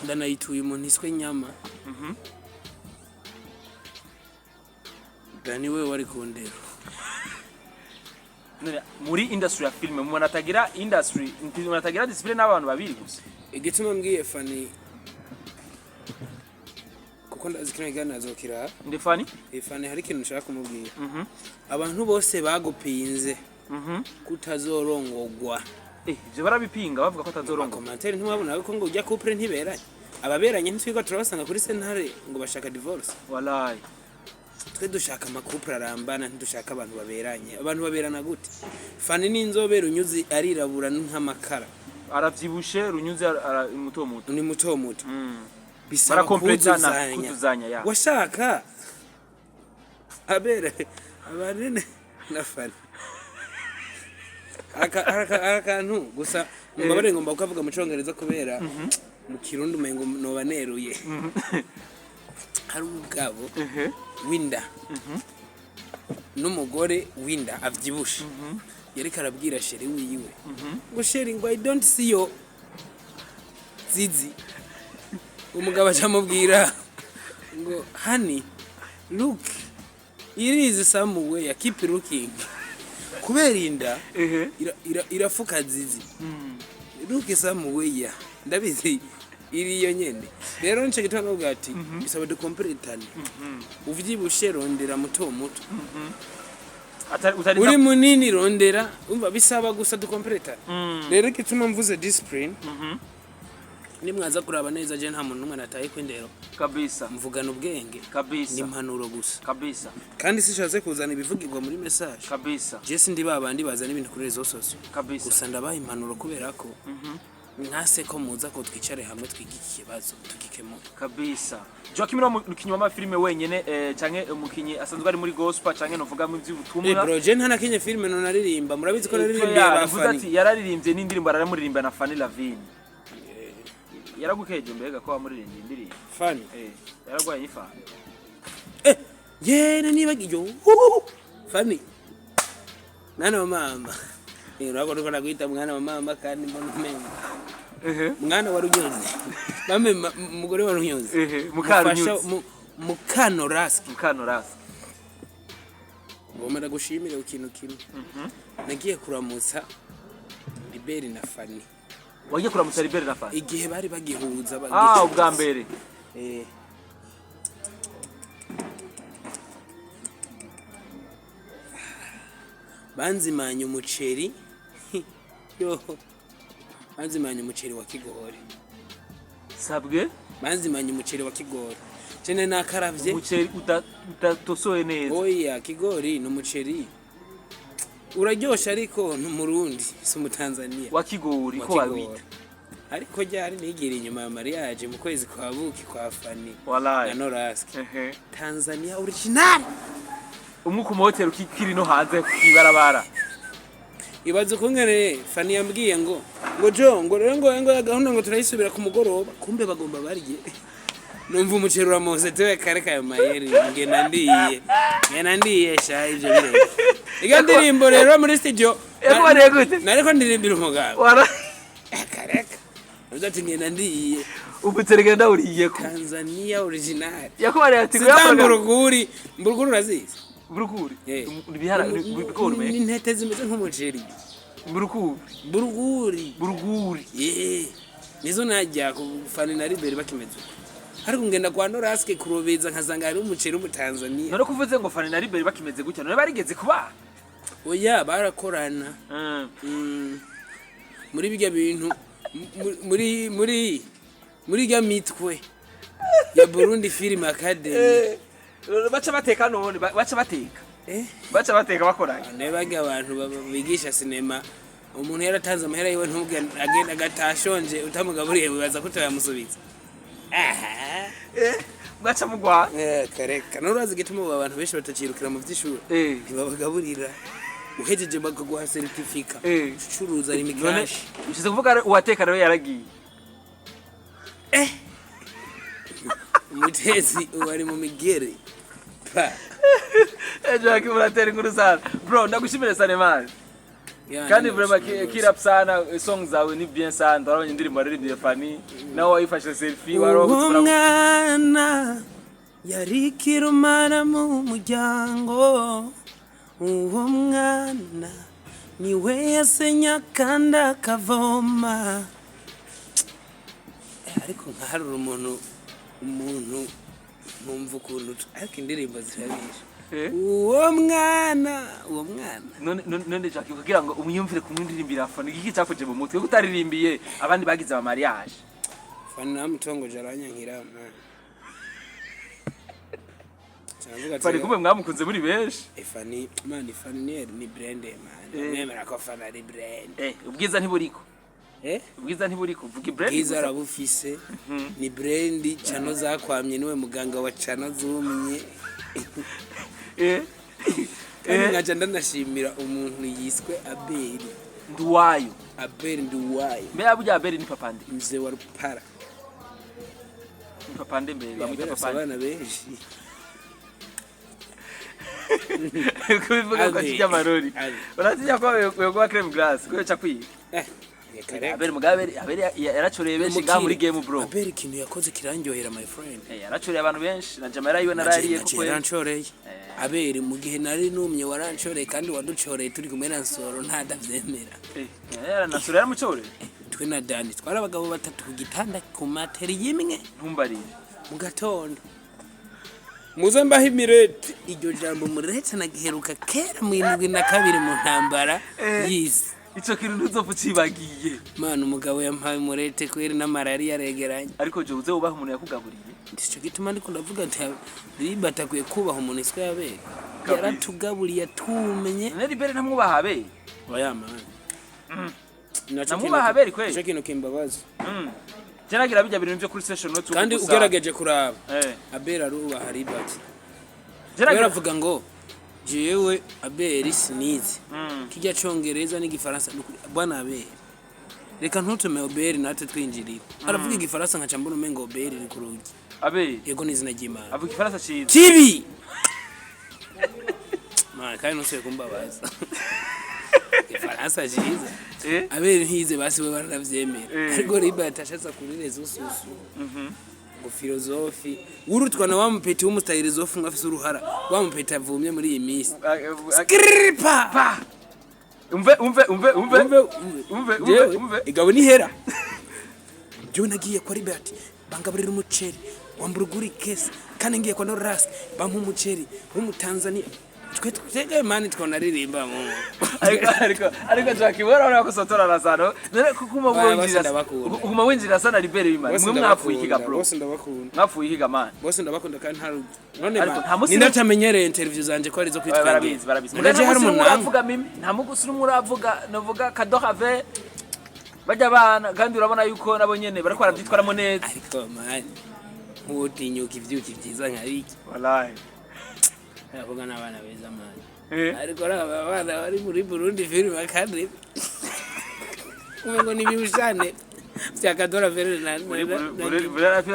ndanayituye umuntu yiswe Nyama Dani we wari kundero muri industry ya filme mu natagira industry natagira discipline n'abantu babiri gusa igituma mbwiye Fanny kuko ndazikina igana azokira ndi Fanny Fanny hari ikintu nshaka kumubwira abantu bose bagupinze kutazorongogwa ivyo barabipinga bavuga ko atazorongogwa commentaire ntimwabona ko ngo ujya couple ntiberanye ababeranye ntitwiga turabasanga kuri sentare ngo bashaka divorce wallahi twe dushaka amakupura arambana ntidushaka abantu baberana gute Fanny n'inzobere unyuzi arirabura nk'amakara aravyibushe runyuzi muto ni muto bisaba kuzuzanya ya washaka abere abanene na Fanny akantu gusa mbabare ngomba kuvuga mu Cyongereza kubera mu Kirundi umengo no baneruye hari umugabo winda n'umugore winda avyibushe yari karabwira sheri wiwe ngo sheri ngo I don't see you zizi umugabo acamubwira ngo honey look it is somewhere keep looking kubera inda irafuka zizi look somewhere ndabizi iriyo nyene rero nce gitanga ubwati bisaba de completane uvyibushe rondera muto uri munini rondera umva bisaba gusa de completane rero kituma mvuze discipline nimwaza kuraba neza je nta muntu numwe nataye kwindero kabisa mvugana ubwenge kabisa n'impanuro gusa kabisa kandi sishaze kuzana ibivugirwa muri message kabisa je sindi babandi bazana ibintu kuri rezo sosio kabisa gusa ndabaha impanuro kubera ko nkase ko muza ko twicare hamwe twigiki kibazo tugikemo kabisa Joachim no mukinywa ma filme wenyene canke umukinyi asanzwe ari muri gospel canke novuga mu by'ubutumwa bro je nta nakinye filme no naririmba murabizi ko naririmbiye abafani yararirimbye n'indirimbo aramuririmba na FANNY LAVINE yaragukeje mbega ko wamuririmbye indirimbo FANNY yaragwaye ifana yene nibagiyo FANNY nana mama urabona ko nakwita mwana wa mama kandi mbona umenga mwana wa runyonzi mame umugore wa runyonzi mukanorasque ngomera gushimira ikintu kimwe nagiye kuramutsa Libert na Fanny. Wagiye kuramutsa Libert na Fanny igihe bari bagihuza ubwa mbere banzimanye umuceri yo banzimanye umuceri wa kigori sabwe banzimanye umuceri wa kigori cene nakaravye umuceri utatosoye neza oya kigori no umuceri uraryosha ariko n'umurundi si mu Tanzania wa kigori ko wabita ariko ryari nigera inyuma ya mariage mu kwezi kwa buki kwa Fanny na Norasque Tanzania original umwuka mu hotel ukikiri no hanze kwibarabara ibazo kungere Fanny yambwiye ngo jo ngo rero ngo gahunda ngo turayisubira ku mugoroba kumbe bagomba barye numva umuceri uramose tewe kare kayo mayeri ngenda ndiye sha ivyo bireke igandirimbo rero muri studio yakubariye gute nariko ndirimbira umugabo kareka uzati ngenda ndiye umuceri genda uriye ko Tanzania original yakubariye ati buruguri urazizi buruguri ibihara bigorme intete zimeze nk'umuceri buruguri nizo najya ku Fanny na Libert bakimeze ariko ngenda kwa Norasque kurobeza nkazanga ari umuceri mu Tanzania none kuvuze ngo Fanny na Libert bakimeze gutya none barigeze kuba oya barakorana muri bijya bintu muri ga mitwe ya Burundi Film Academy baca bateka none baca bateka bakoranye nebaga abantu bigisha sinema umuntu yaratanze amahera yiwe ntubwe agenda gatashonje utamugaburiye bibaza ko turamusubiza baca mugwa kareka nurazi gituma abantu benshi batakirukira mu vy'ishuri ntibabagaburira uhejeje bakaguha certificate ucuruza ari mikashi ushize kuvuga uwateka rero yaragiye umutezi wari mu migere Joachim uratera inkuru sana bro ndagushimira sana man kandi vraiment kirap sana song zawe ni bien sana ndabonye indirimbo aririmbiye Fanny nawe wayifashe selfie waro mwana yari kirumara mu muryango uwo mwana niwe yasenya kanda kavoma ariko nkaharura umuntu numva ukuntu ariko indirimbo zirabisha uwo mwana none Joachim kugira ngo umuyumvire kumwindirimbira Fanny iki cyakoje mu mutwe utaririmbiye abandi bagize aba mariage Fanny namutongo jaranya nkirama Fanny kumbe mwamukunze muri benshi Fanny ni brand man nemera ko Fanny ari brand ubwiza ntiburiko ubwiza ntiburiko vuga brand ubwiza arabufise ni brand chano zakwamye niwe muganga wa chano zumye kandi ngaje ndanashimira umuntu yiswe Abeli Nduwayo mbe abuja Abeli ni papande mzee wa Rupara ni papande mbe bamwita papande abana benshi kubivuga ko kijya marori uratinya ko yego creme glass ko cakwiye Abeli yarachoreye benshi ga muri game bro Abeli kintu yakoze kirangyohera my friend yarachoreye abantu benshi na jamara yiwe narariye kuko yaranchoreye Abeli mu gihe nari numye waranchoreye kandi waduchoreye turi kumwe na Nsoro ntadavyemera Nsoro yaramuchoreye twe na Dani twara abagabo batatu ku gitanda ku materi yimwe ntumbarire mu gatondo muze mbahimirete iryo jambo muretse nagiheruka kera mu 72 mu ntambara yisi ico kintu ntuzopfa cibagiye mana umugabo yampaye murete kweri na malaria regeranye ariko je uze ubaha umuntu yakugaburiye ndico gituma ndiko ndavuga nti Libert akwiye kubaha umuntu iswe Abeli yaratugaburiye tumenye Libert ntamwubaha Abeli oya man namwubaha Abeli kweri ico kintu kimbabaza Jeragira bijya bintu byo kuri session note kandi ugerageje kuraba Abeli arubaha Libert yaravuga ngo jewe Abeli sinizi kijya congereza n'igifaransa bwana Abeli reka ntutume Abeli natwe twinjirira aravuga igifaransa nkaca mbona umengo Abeli ni kurugi Abeli yego nizina ry'Imana avuga igifaransa cyiza kibi kandi ntusuye kumbabaza igifaransa cyiza abere ntize basi we baranavyemera ariko Libert ashatse kurireza ususu ngo filozofi urutwana wa mupeti w'umustayirizofu ngafise uruhara wa mupeti avumye muri iyi misi skripa umve igabo ni hera je nagiye kwa Libert bangaburira umuceri wamburuguri kesi kandi ngiye kwa Norasque bampa umuceri w'umutanzania twege mani twonaririmba mu ariko Joachim wara kusotora rasano kuma winjira sana Libert bimana mwe mwafuye ikiga bro bose ndabakunda mwafuye ikiga man bose ndabakunda kandi nta none nindatamenyereye interview zanje ko arizo kwitwenge ndaje hari umuntu avuga mimi nta mugusura muravuga novuga kadohave bajya bana kandi urabona yuko nabo nyene barako baravyitwaramo neza ariko man nkutinyuka ivyuki vyiza nkabiki wallahi avuga n'abana beza mani ariko abana bari muri Burundi film akandi umengo nibiushane byakadora vere na bure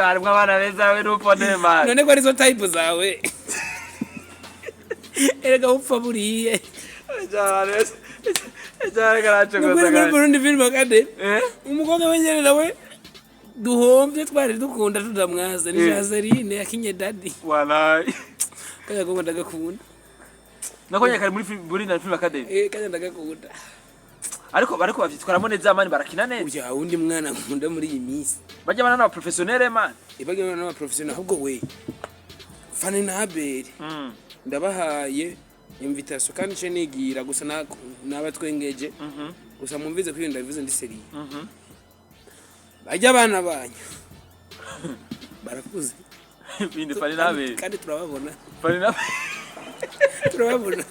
harimo abana beza we n'upone mani none ko arizo type zawe erega upfa buriye ejare garacho gozaga Burundi film akandi umukobwa wenyene nawe duhombye twari dukunda tudamwaza ni Jazeline yakinye daddy wallahi kaya gonga ndagakunda nakonye kari muri Burundi film academy kaya ndagakunda ariko bavyitwaramo neza mani barakina neza uya undi mwana nkunda muri iyi misi bajya bana n'aba professionnel man bajya bana n'aba professionnel ahubwo we Fanny LAVINE ndabahaye invitation kandi je nigira gusa nabatwengeje gusa mumvize kwirinda bivuze ndi seriye bajya bana banyu barakuze bindi Fanny LAVINE kandi turababona Fanny LAVINE turababona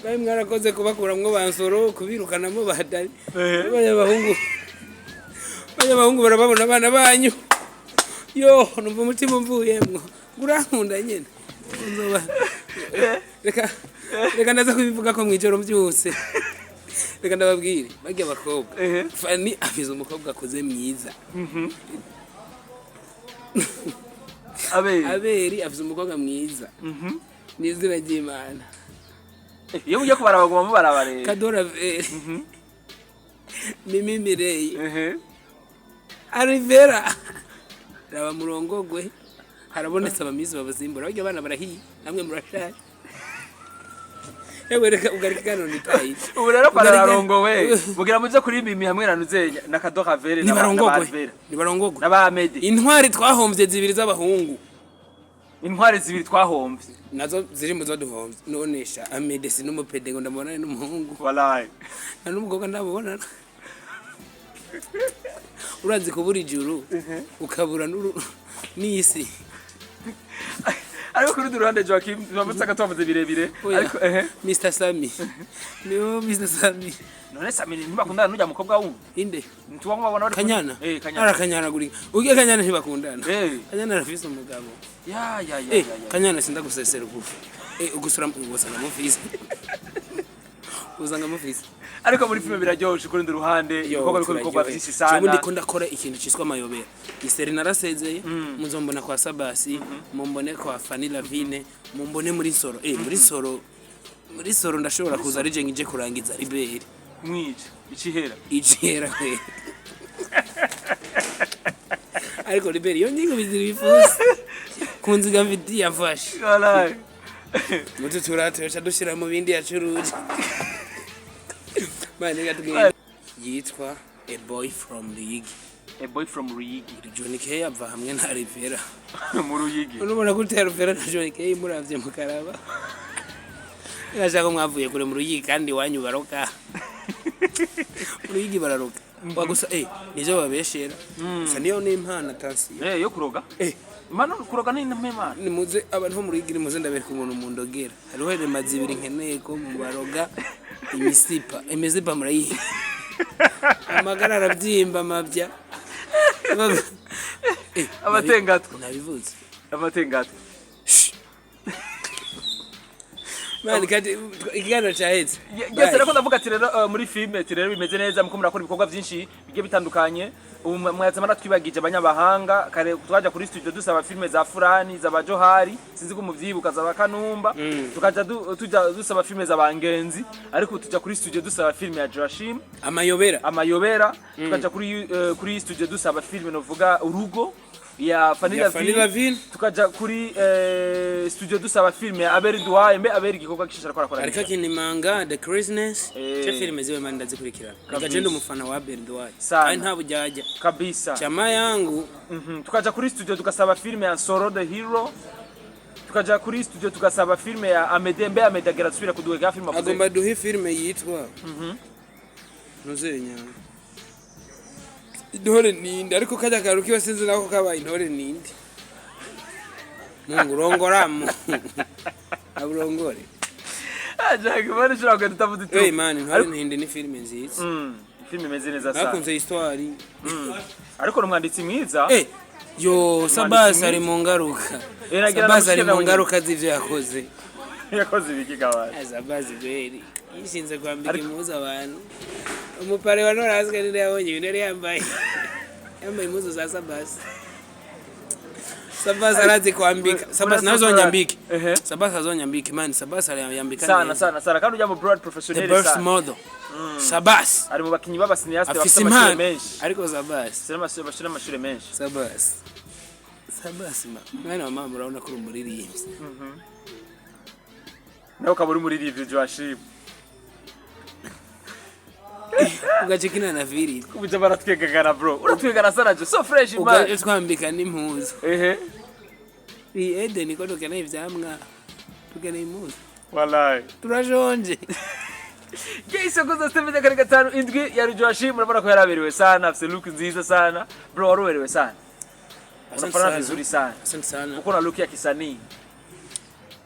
bayi mwarakoze kubakuramwo bansoro kubirukanamo badari abahungu barababona abana banyu yo numva umutima mvuyemwo ngurankunda nyene nzoba reka ndaza kubivuga ko mwijoro byose reka ndababwire bajya abakobwa Fanny afize umukobwa akoze mwiza aberi afize umukobwa mwiza nizina ry'Imana iyo mujye kubarabaguma mubarabare kadora vere mimi mirei arivera raba murongogwe harabonetse abamizi babazimbura bajya bana barahiye namwe murashaje yewe reka ugarika kano nitayi ubu rero pararongowe bugira muje kuri mimi hamwe nanuzenya na kadora vere ni barongogwe n'abamede intwari twahombye zibiri z'abahungu intwari zibiri twahombye nazo ziri mu zoduhombye nonesha amede sinumupede ngo ndamubona n'umuhungu wallahi na n'umugabo ndabona urazi kubura ijuru ukabura n'isi ariko kuri duruhande Joachim bamutaka twavuze birebire ariko Mr Sami niyo Mr Sami none Sami ntibakundana n'ujya mukobwa wumwe inde ntuwa mubabona Kanyana ara Kanyana guri ugiye Kanyana ntibakundana Kanyana arafise umugabo ya Kanyana sindagusesera ugufu ugusura ngosana mufise uzanga mufise ariko muri filme biraryoshe kuri nduruhande ibikorwa biko bikorwa byinshi sana ubundi ko ndakora ikintu ciswa mayobera iseri narasezeye muzombona kwa Sabasi mumbone kwa Fanny LAVINE mumbone muri soro muri soro ndashobora kuza rije ngije kurangiza Libert mwije icihera kwe ariko Libert yo ndingo bizira bifuza kunziga mvidi yafashe wallahi mutu turatesha dushira mu bindi yacuruje mane gatubwiye yitwa A Boy from Ruyigi Johnny K ava hamwe na Rivera mu Ruyigi urubona gute Rivera na Johnny K muravye mu Karaba ngashaka mwavuye kure mu Ruyigi kandi wanyu baroka Ruyigi bararoka wagusa nizo babeshera sa niyo n'impana tansi yo kuroga mano kuroga ni impema nimuze abantu bo mu Ruyigi nimuze ndabereka umuntu mu ndogera hariho remazi ibiri nkeneye ko mu baroga imisipa murayi amagara arabyimba mabya abatengatwa nabivuze abatengatwa mani kati ikiganiro cyahetse yese reko ndavuga ati rero muri filme ati rero bimeze neza muko murakora ibikorwa byinshi bigiye bitandukanye mwatse maratwibagije abanyabahanga kare twaja kuri studio dusaba filme za Furani za Bajohari sinzi ko muvyibuka za Bakanumba tukaja tuja dusaba filme za Bangenzi ariko tuja kuri studio dusaba filme ya Joachim amayobera tukaja kuri studio dusaba filme novuga urugo ya FANNY LAVINE tukaja kuri studio dusaba filme ya Aberi mbe Aberi gikorwa kishara kora ariko kinimanga the craziness cyo filme ziwe manda zikurikirana ngagenda umufana wa Aberi ari nta bujyaje kabisa chama yangu tukaja kuri studio tukasaba filme ya Soro the Hero tukaja kuri studio tukasaba filme ya Amedembe Amedagera tsubira kuduga filme avuze agomba duhe filme yitwa ntuzenya intore ninde ariko kajya karuki wasinze nako kabaye intore ninde mungurongoramo aburongore ajaga bari shaka gutavuta tu hey man intore ninde ni filme nziza filme meze neza sana nakunze histoire ariko numwanditsi mwiza yo Sabas ari mu ngaruka Sabas ari mu ngaruka z'ivyo yakoze biki gabaye Sabas gweri yishinze kwambika impuzu abantu umupare wa NORASQUE nire yabonye ibintu yambaye impuzu za Sabas arazi kwambika Sabas nazonyambike Sabas azonyambike man Sabas arayambika sana kandi ujya mu broad professional the birth model Sabas ari mu bakinyi b'abasiniaste bafite amashure menshi ariko Sabas bashira amashure menshi Sabas mwana wa mama urabona ko umuririmbyi nawe ukaba uri muri review Joachim ugacikina na viri kubuja baratwegagara bro uratwegara sana je so fresh man twambika n'impuzu Eden ko tukene ivyamwa tukene impuzu wallahi turajonje Geisa kuza stemeza kari gatanu indwi ya Joachim murabona ko yaraberewe sana afite look nziza sana bro waruberewe sana unafanya vizuri sana asante sana uko na look ya kisanii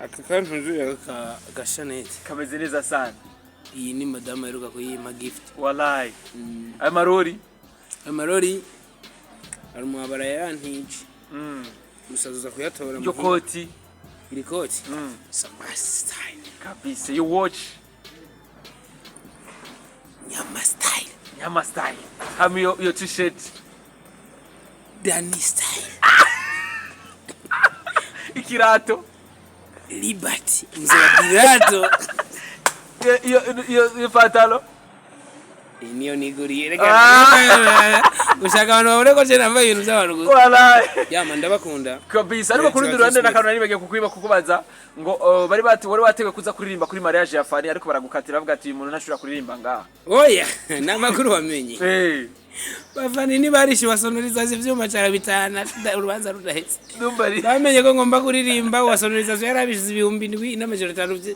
akakantu nzuri gashanet kameze neza sana iyi ni madama iruka kuyima gift wallahi amarori ari mu abara yantije musazuza kuyatora mu koti iri koti some style kabisa you watch nyama style ham your t-shirt Danny style ikirato Libert mzee yo patalo niyo niguriye reka ushaka abantu babone ko cyane ambaye ibintu by'abantu gusa wallahi yama ndabakunda kabisa ariko kuri ndurande nakantu nibagiye kukwiba kukubaza ngo bari wari watewe kuza kuririmba kuri mariage ya FANNY ariko baragukatira bavuga ati uyu muntu ntashobora kuririmba ngaha oya namakuru wamenye bafani ni barishi wasonoriza ivyuma cyara bitana urubanza rudahetse bamenye ko ngomba kuririmba wasonoriza yarabishize ibihumbi 7,500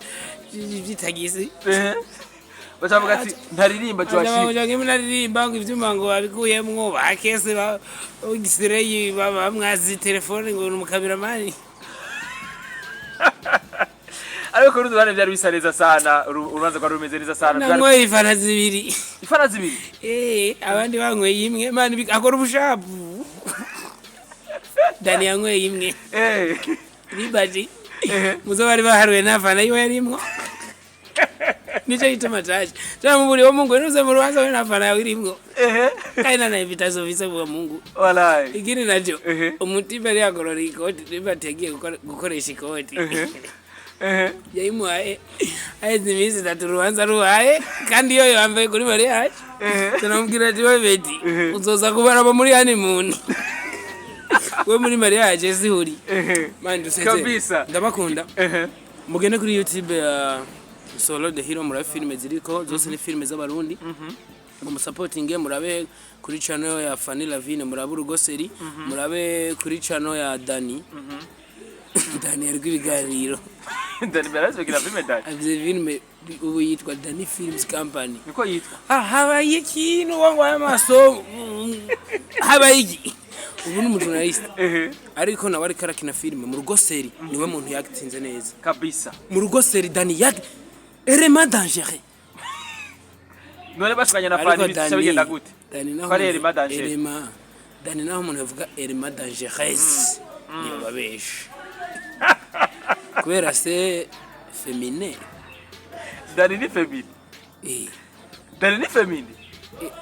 byitagisi bacavuga ati ntaririmba Joachim bavuga ngo naririmba ngo ivyuma ngo babikuyemwo bakese igisereyi bamwazi telefone ngo umukameramani ariko kuri ndurane byari bisa neza sana urubanza kwa rumeze neza sana namwe ifana zibiri abandi banyweye imwe mani akora ubushapu Dani yanyweye imwe Libert muzo bari baharuye nafana yiwe yarimwo nico yituma taje cyangwa muri wo Mungu nuze mu rubanza we nafana yawirimwo kaina na invitazo visa bwa Mungu wallahi igini najo umutima yari agorora ikoti Libert yagiye gukoresha ikoti yayimuhaye ayizimizi taturubanza ruhaye kandi yo yambaye kuri mariage tunamubwira ati we beti uzoza kubaraba muri honeymoon we muri mariage zihuri man duseze kabisa ndabakunda mugende kuri YouTube ya Solo the Hero muri filme ziriko zose ni filme z'abarundi mu supporting murabe kuri channel ya FANNY LAVINE murabe urugoseri murabe kuri channel ya Dani Daniel rw'ibiganiro Dani barazi kila filme Dani filme ubu yitwa Dani Films Company niko yitwa habaye ikintu wangu amaso habaye iki ubu ni umujournalist ariko nawe ari karakina filme mu rugoseri niwe muntu yagitinze neza kabisa mu rugoseri Dani yag erema dangereux none bashikanye na FANNY bitse bigenda gute Dani naho ari erema dangereux Dani naho umuntu yavuga erema dangereux niyo babesha kubera se féminin Dani ni féminin Dani ni féminin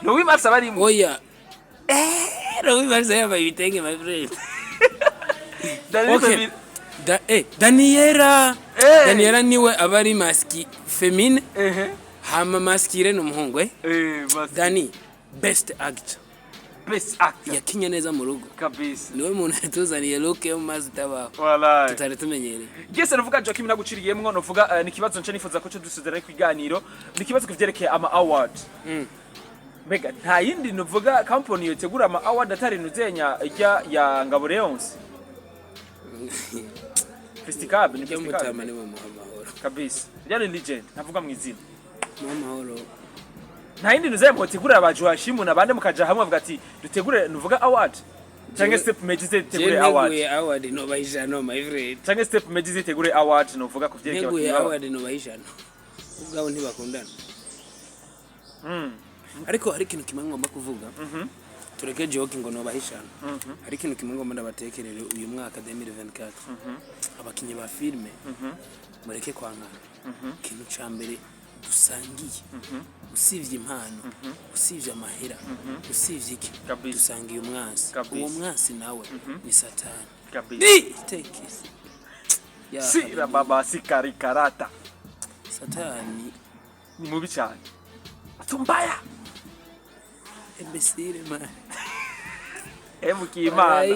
no wi marsa bari oya Ero wibaza yambaye ibitenge my friend. Dani Okay. Daniela. Daniela niwe abari maski femine. Hama maskire n'umuhungu maski. Dani best actor. Best actor. Yakinye neza mu rugo. Kabisa. Niwe muntu yatuzaniye look yo mazi tabaho. Wallahi. Tutari tumenyereye. Gese navuga Joachim naguciriyemwo novuga ni kibazo nce nifuza ko dusuzera kwiganiro. Ni kibazo kivyerekeye ama award. Mbega nta yindi novuga company yotegura ama award atari nuzenya ya Ngabo Leonce. Festival ni festival. Mutama ni mu mahoro. Kabisa. Yari legend navuga mu izina. Mu mahoro. Nta yindi nuzenya mutegura aba Joachim na bande mukaja hamwe avuga ati dutegure nuvuga award. Change step mejize tegure award. Neguye award no bayijana my friend. Change step mejize tegure award novuga kuvyerekeye neguye award no bayijana. Ubwaho ntibakundana. Ariko hari ikintu kimwe ngomba kuvuga. Tureke joke ngo no bahishana. Hari ikintu kimwe ngomba ndabatekerere uyu mwaka 2024. Abakinyi ba filme mureke kwankana. Ikintu ca mbere dusangiye. Usivye impano, usivye amahera, usivye iki dusangiye umwasi. Uwo mwasi nawe ni Satani. Take it. Sira baba sikari karata. Satani ni mubi cyane. Atumbaya. Imbesire man. Emukimana.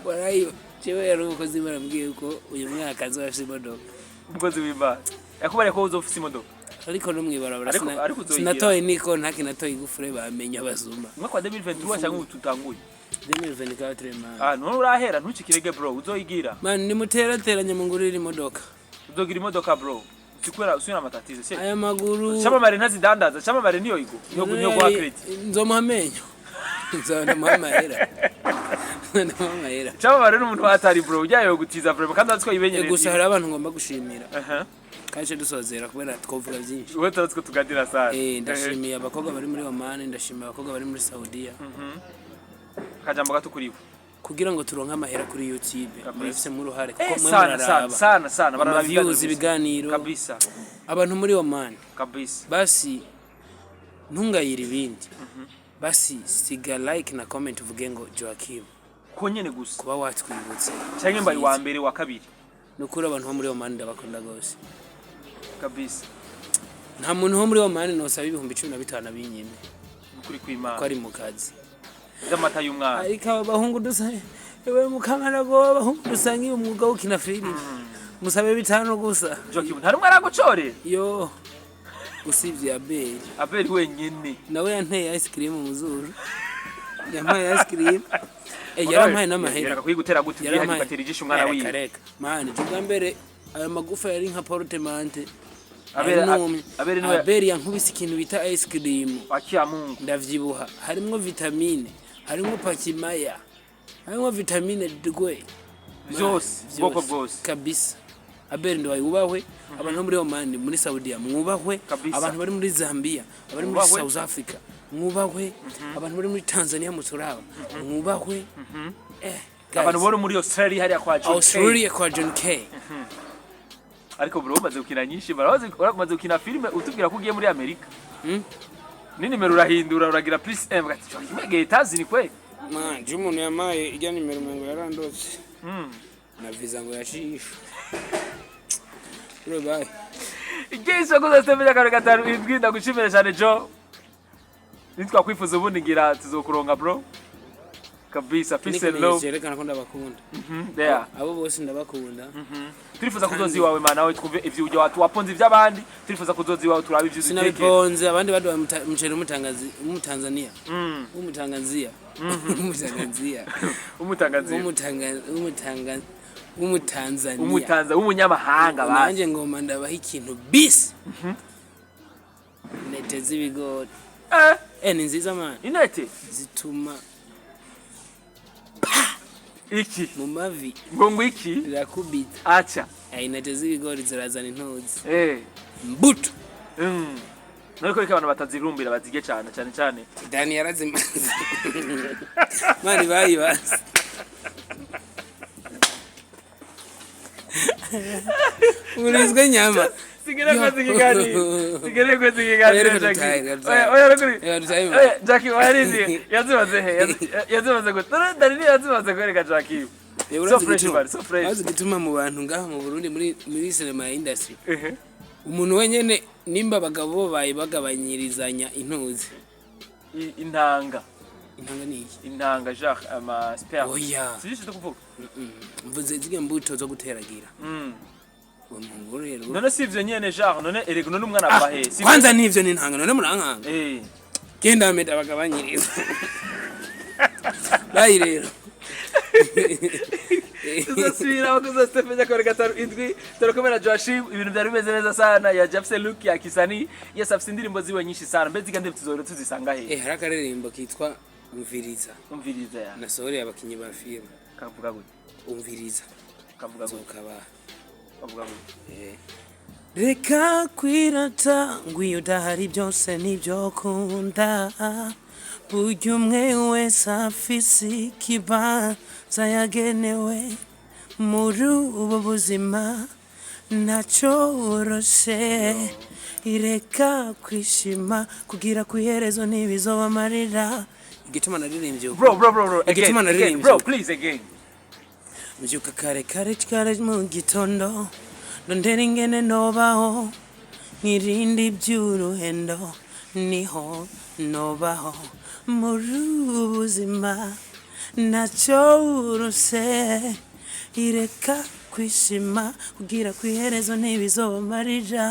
Warayo. Jewe yari umukozi barambwiye ko uyu mwaka azafise imodoka. Umukozi w'Imana. Yakubare ko uzofise imodoka. Ariko no mwibarabara sinatoye niko ntakinatoye igufure bamenya bazuma. Mwaka 2023 cyangwa ututanguye. 2024 man. None urahera ntukikirege bro uzoyigira. Man ni muterateranya mu ngurira imodoka. Uzogira imodoka bro. Sikwera usina matatizo se. Aya maguru. Chama mare ntazidandaza, chama mare niyo igo. Niyo gwa credit. Nzomuhamenyo. Nzona mahera. Mahera. Chama mare n'umuntu atari bro ujyayo gutiza bro kandi aziko yibenyereye. Gusa hari abantu ngomba gushimira. Kaje dusozera kubera twovuga byinshi. Wewe taratsko tugadira sana. Ndashimiye abakobwa bari muri Oman, ndashimiye abakobwa bari muri Saudiya. Kajambo gatukuribwa. Kugira ngo turonke amahera kuri YouTube. Murafise mu ruhare kuko mwe muraraba. Sana bararaba ibiganiro. Kabisa. Abantu muri Oman. Kabisa. Basi ntungayira ibindi. Basi siga like na comment uvuge ngo Joachim. Konyene gusa. Kuba watwibutse. Cyangwa mbaye wa mbere wa kabiri. Nukuri abantu bo muri Oman ndabakunda gose. Kabisa. Nta muntu wo muri Oman nosaba 15,000 abinyime. Kuri kw'Imana. Ko ari mu kazi. Zamata y'umwana. Ariko abahungu dusaye. Ewe mukamana go abahungu dusangiye umwuga wo kina filime. Musabe 5 gusa. Joachim ntari umwe aragucore. Yo. Usivye Abel. Abel wenyene. Nawe yanteye ice cream mu zuru. Yampaye ice cream. Yarampaye n'amahera. Yarakuye gutera gute bihaje batera igisho umwana wiwe. Kareka. Man, tuga mbere aya magufa yari nka portemante. Abel yankubise ikintu bita ice cream. Akia Mungu. Ndavyibuha. Harimo vitamine, harimo pakimaya. Harimo vitamine dgwe. Zose, boko bose. Kabisa. Abel ndo ayubahwe, abantu muri Oman, muri Saudiya mwubahwe, abantu bari muri Zambia, abari muri South Africa mwubahwe, abantu bari muri Tanzania muturaba mwubahwe. Abantu bari muri Australia hari kwa John K. Australia kwa John K. Ariko bro baze gukina nyinshi barabaze gukina filme utubwira ko ugiye muri Amerika. Ni nimero urahindura uragira plus M gati cyo kimege itazi ni kwe. Man, umuntu yamaye ijya nimero mengo yarandotse. Na visa ngo yashisha. Bye. Igiso ko zastemera kare gatanu indwinda gushimira cyane Jo. Nitwa kwifuza ubundi ngira tuzokuronga bro. Kabisa peace and love. Yerekana ko ndabakunda. There. Abo bose ndabakunda. Turifuza kuzozi wawe mana we twumve ivyo ujyo watu waponze ivy'abandi. Turifuza kuzozi wawe turaba ivyo dutekera. Sinabiponze abandi badu mchere umutangazi umutanzania. Umutanganzia. Umutanzania. Umunyamahanga basi. Nanje ngoma ndabaha ikintu bis. Inete z'ibigori. Ni nziza man. Inete zituma iki mu mavi. Ngongo iki? Rakubita. Acha. Inete z'ibigori zirazana intozi. Mbuto. Nariko reka abantu batazirumbira bazige cyane cyane. Dani yarazimaze. Mani bayi basi. Urizwe nyama. Sigera kwa ikiganiro. Sigera kwa ikiganiro Jackie. Oya rukuri. Jackie warindi. Yazimaze gutara dalili yazimaze kwereka Jackie. So fresh. Azi gituma mu bantu ngaha mu Burundi muri cinema industry. Umuntu wenyene nimba abagabo baye bagabanyirizanya intuzi. Intanga ni iki? Intanga Jacques ama sperme. Oya. Sije tukuvuga. Mvuze zige mbuto zo guteragira. Rero. None sivyo nyene Jacques none erego none umwana abahe. Kwanza nivyo ni intanga none murankanga. Genda ameda bagabanyiriza. Bayi rero. Tuzasubira wakoze Stephen yakore gataro indwi turakomera Joachim ibintu byari bimeze neza sana ya Japse look ya kisani yes afite indirimbo ziwe nyinshi sana mbeze kandi tuzoro tuzisanga he hari akaririmbo kitwa umviriza ya nasohoreye abakinyi ba film kavuga gute umviriza kavuga gute kavuga gute reka kwirata ngwiyo dahari byose nibyo kunda burya umwe wese afise ikibanza yagenewe muri ubu buzima ntacoroshe ireka kwishima kugira kuiherezo ntibizobamarira igituma naririmbye bro again bro please again mbyuka kare mu gitondo ndondera ingene nobaho nkirindi by'uruhendo niho nobaho muri ubuzima ntacoroshe ireka kwishima kugira kwiherezo ntibizobamarira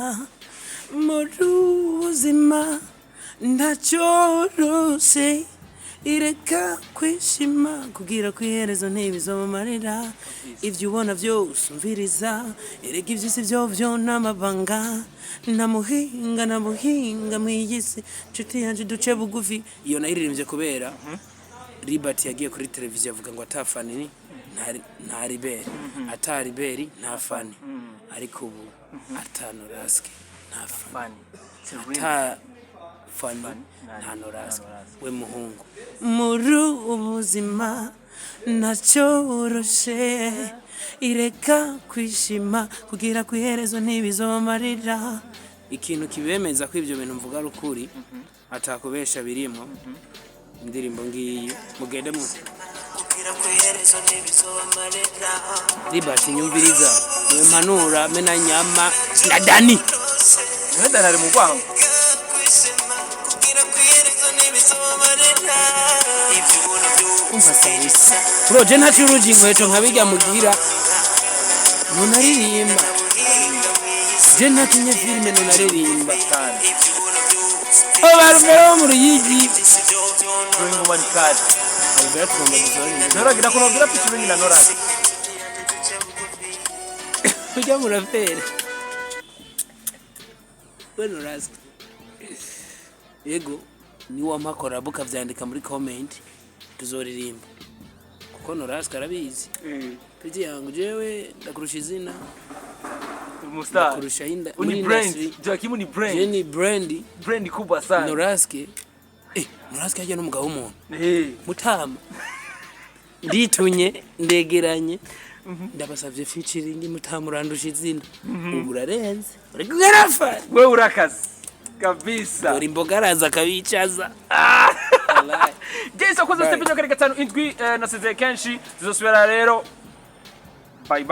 muri ubuzima ntacoroshe ireka kwishima kugira kwiherezo ntibizobamarira ivyo ubona vyose umviriza erega ivyisi vyo n'amabanga namuhinga mw'iyisi nshuti yanje duce bugufi iyo nayiririmbye kubera Libert yagiye kuri televiziyo avuga ngo atafani nta Libert ata Libert nta Fanny ariko ubu ata Norasque nta Fanny ata Fanny nta Norasque we muhungu muri ubuzima ntacoroshe ireka kwishima kugira kwiherezo ntibizobamarira ikintu kibemeza ko ivyo bintu mvuga rukuri atakubesha birimo indirimbo ngiyi mugende mu kugira kwiherezo ntibizobamarira Libert nyumviriza mpanura mena nyama na Dani mwenda ari mu Rwanda Proje nta cyuruji nkweto nkabijya mugira nunaririmba je natinye filme nunaririmba kandi obarumero mu ruyigi ngo manikadi Libert ngomba kuzora noragira kunogira pichibingi na Norasque kujya murafera we Norasque yego ni wamakora buka vyandika muri comment tuzoririmba kuko Norasque arabizi piji yangu jewe ndakurusha izina Mustar kurusha inda uni brand Joachim ni brand Jenny brand kubwa sana Norasque Norasque ajya n'umugabo w'umuntu mutama nditunye ndegeranye ndabasavye featuring mutama urandusha izina ubu urarenze uri kugarafa wewe urakaze kabisa uri mbogaraza kabicaza Jesa kwanza Stephen yakore gatanu indwi nasezeye kenshi zizosubira rero bye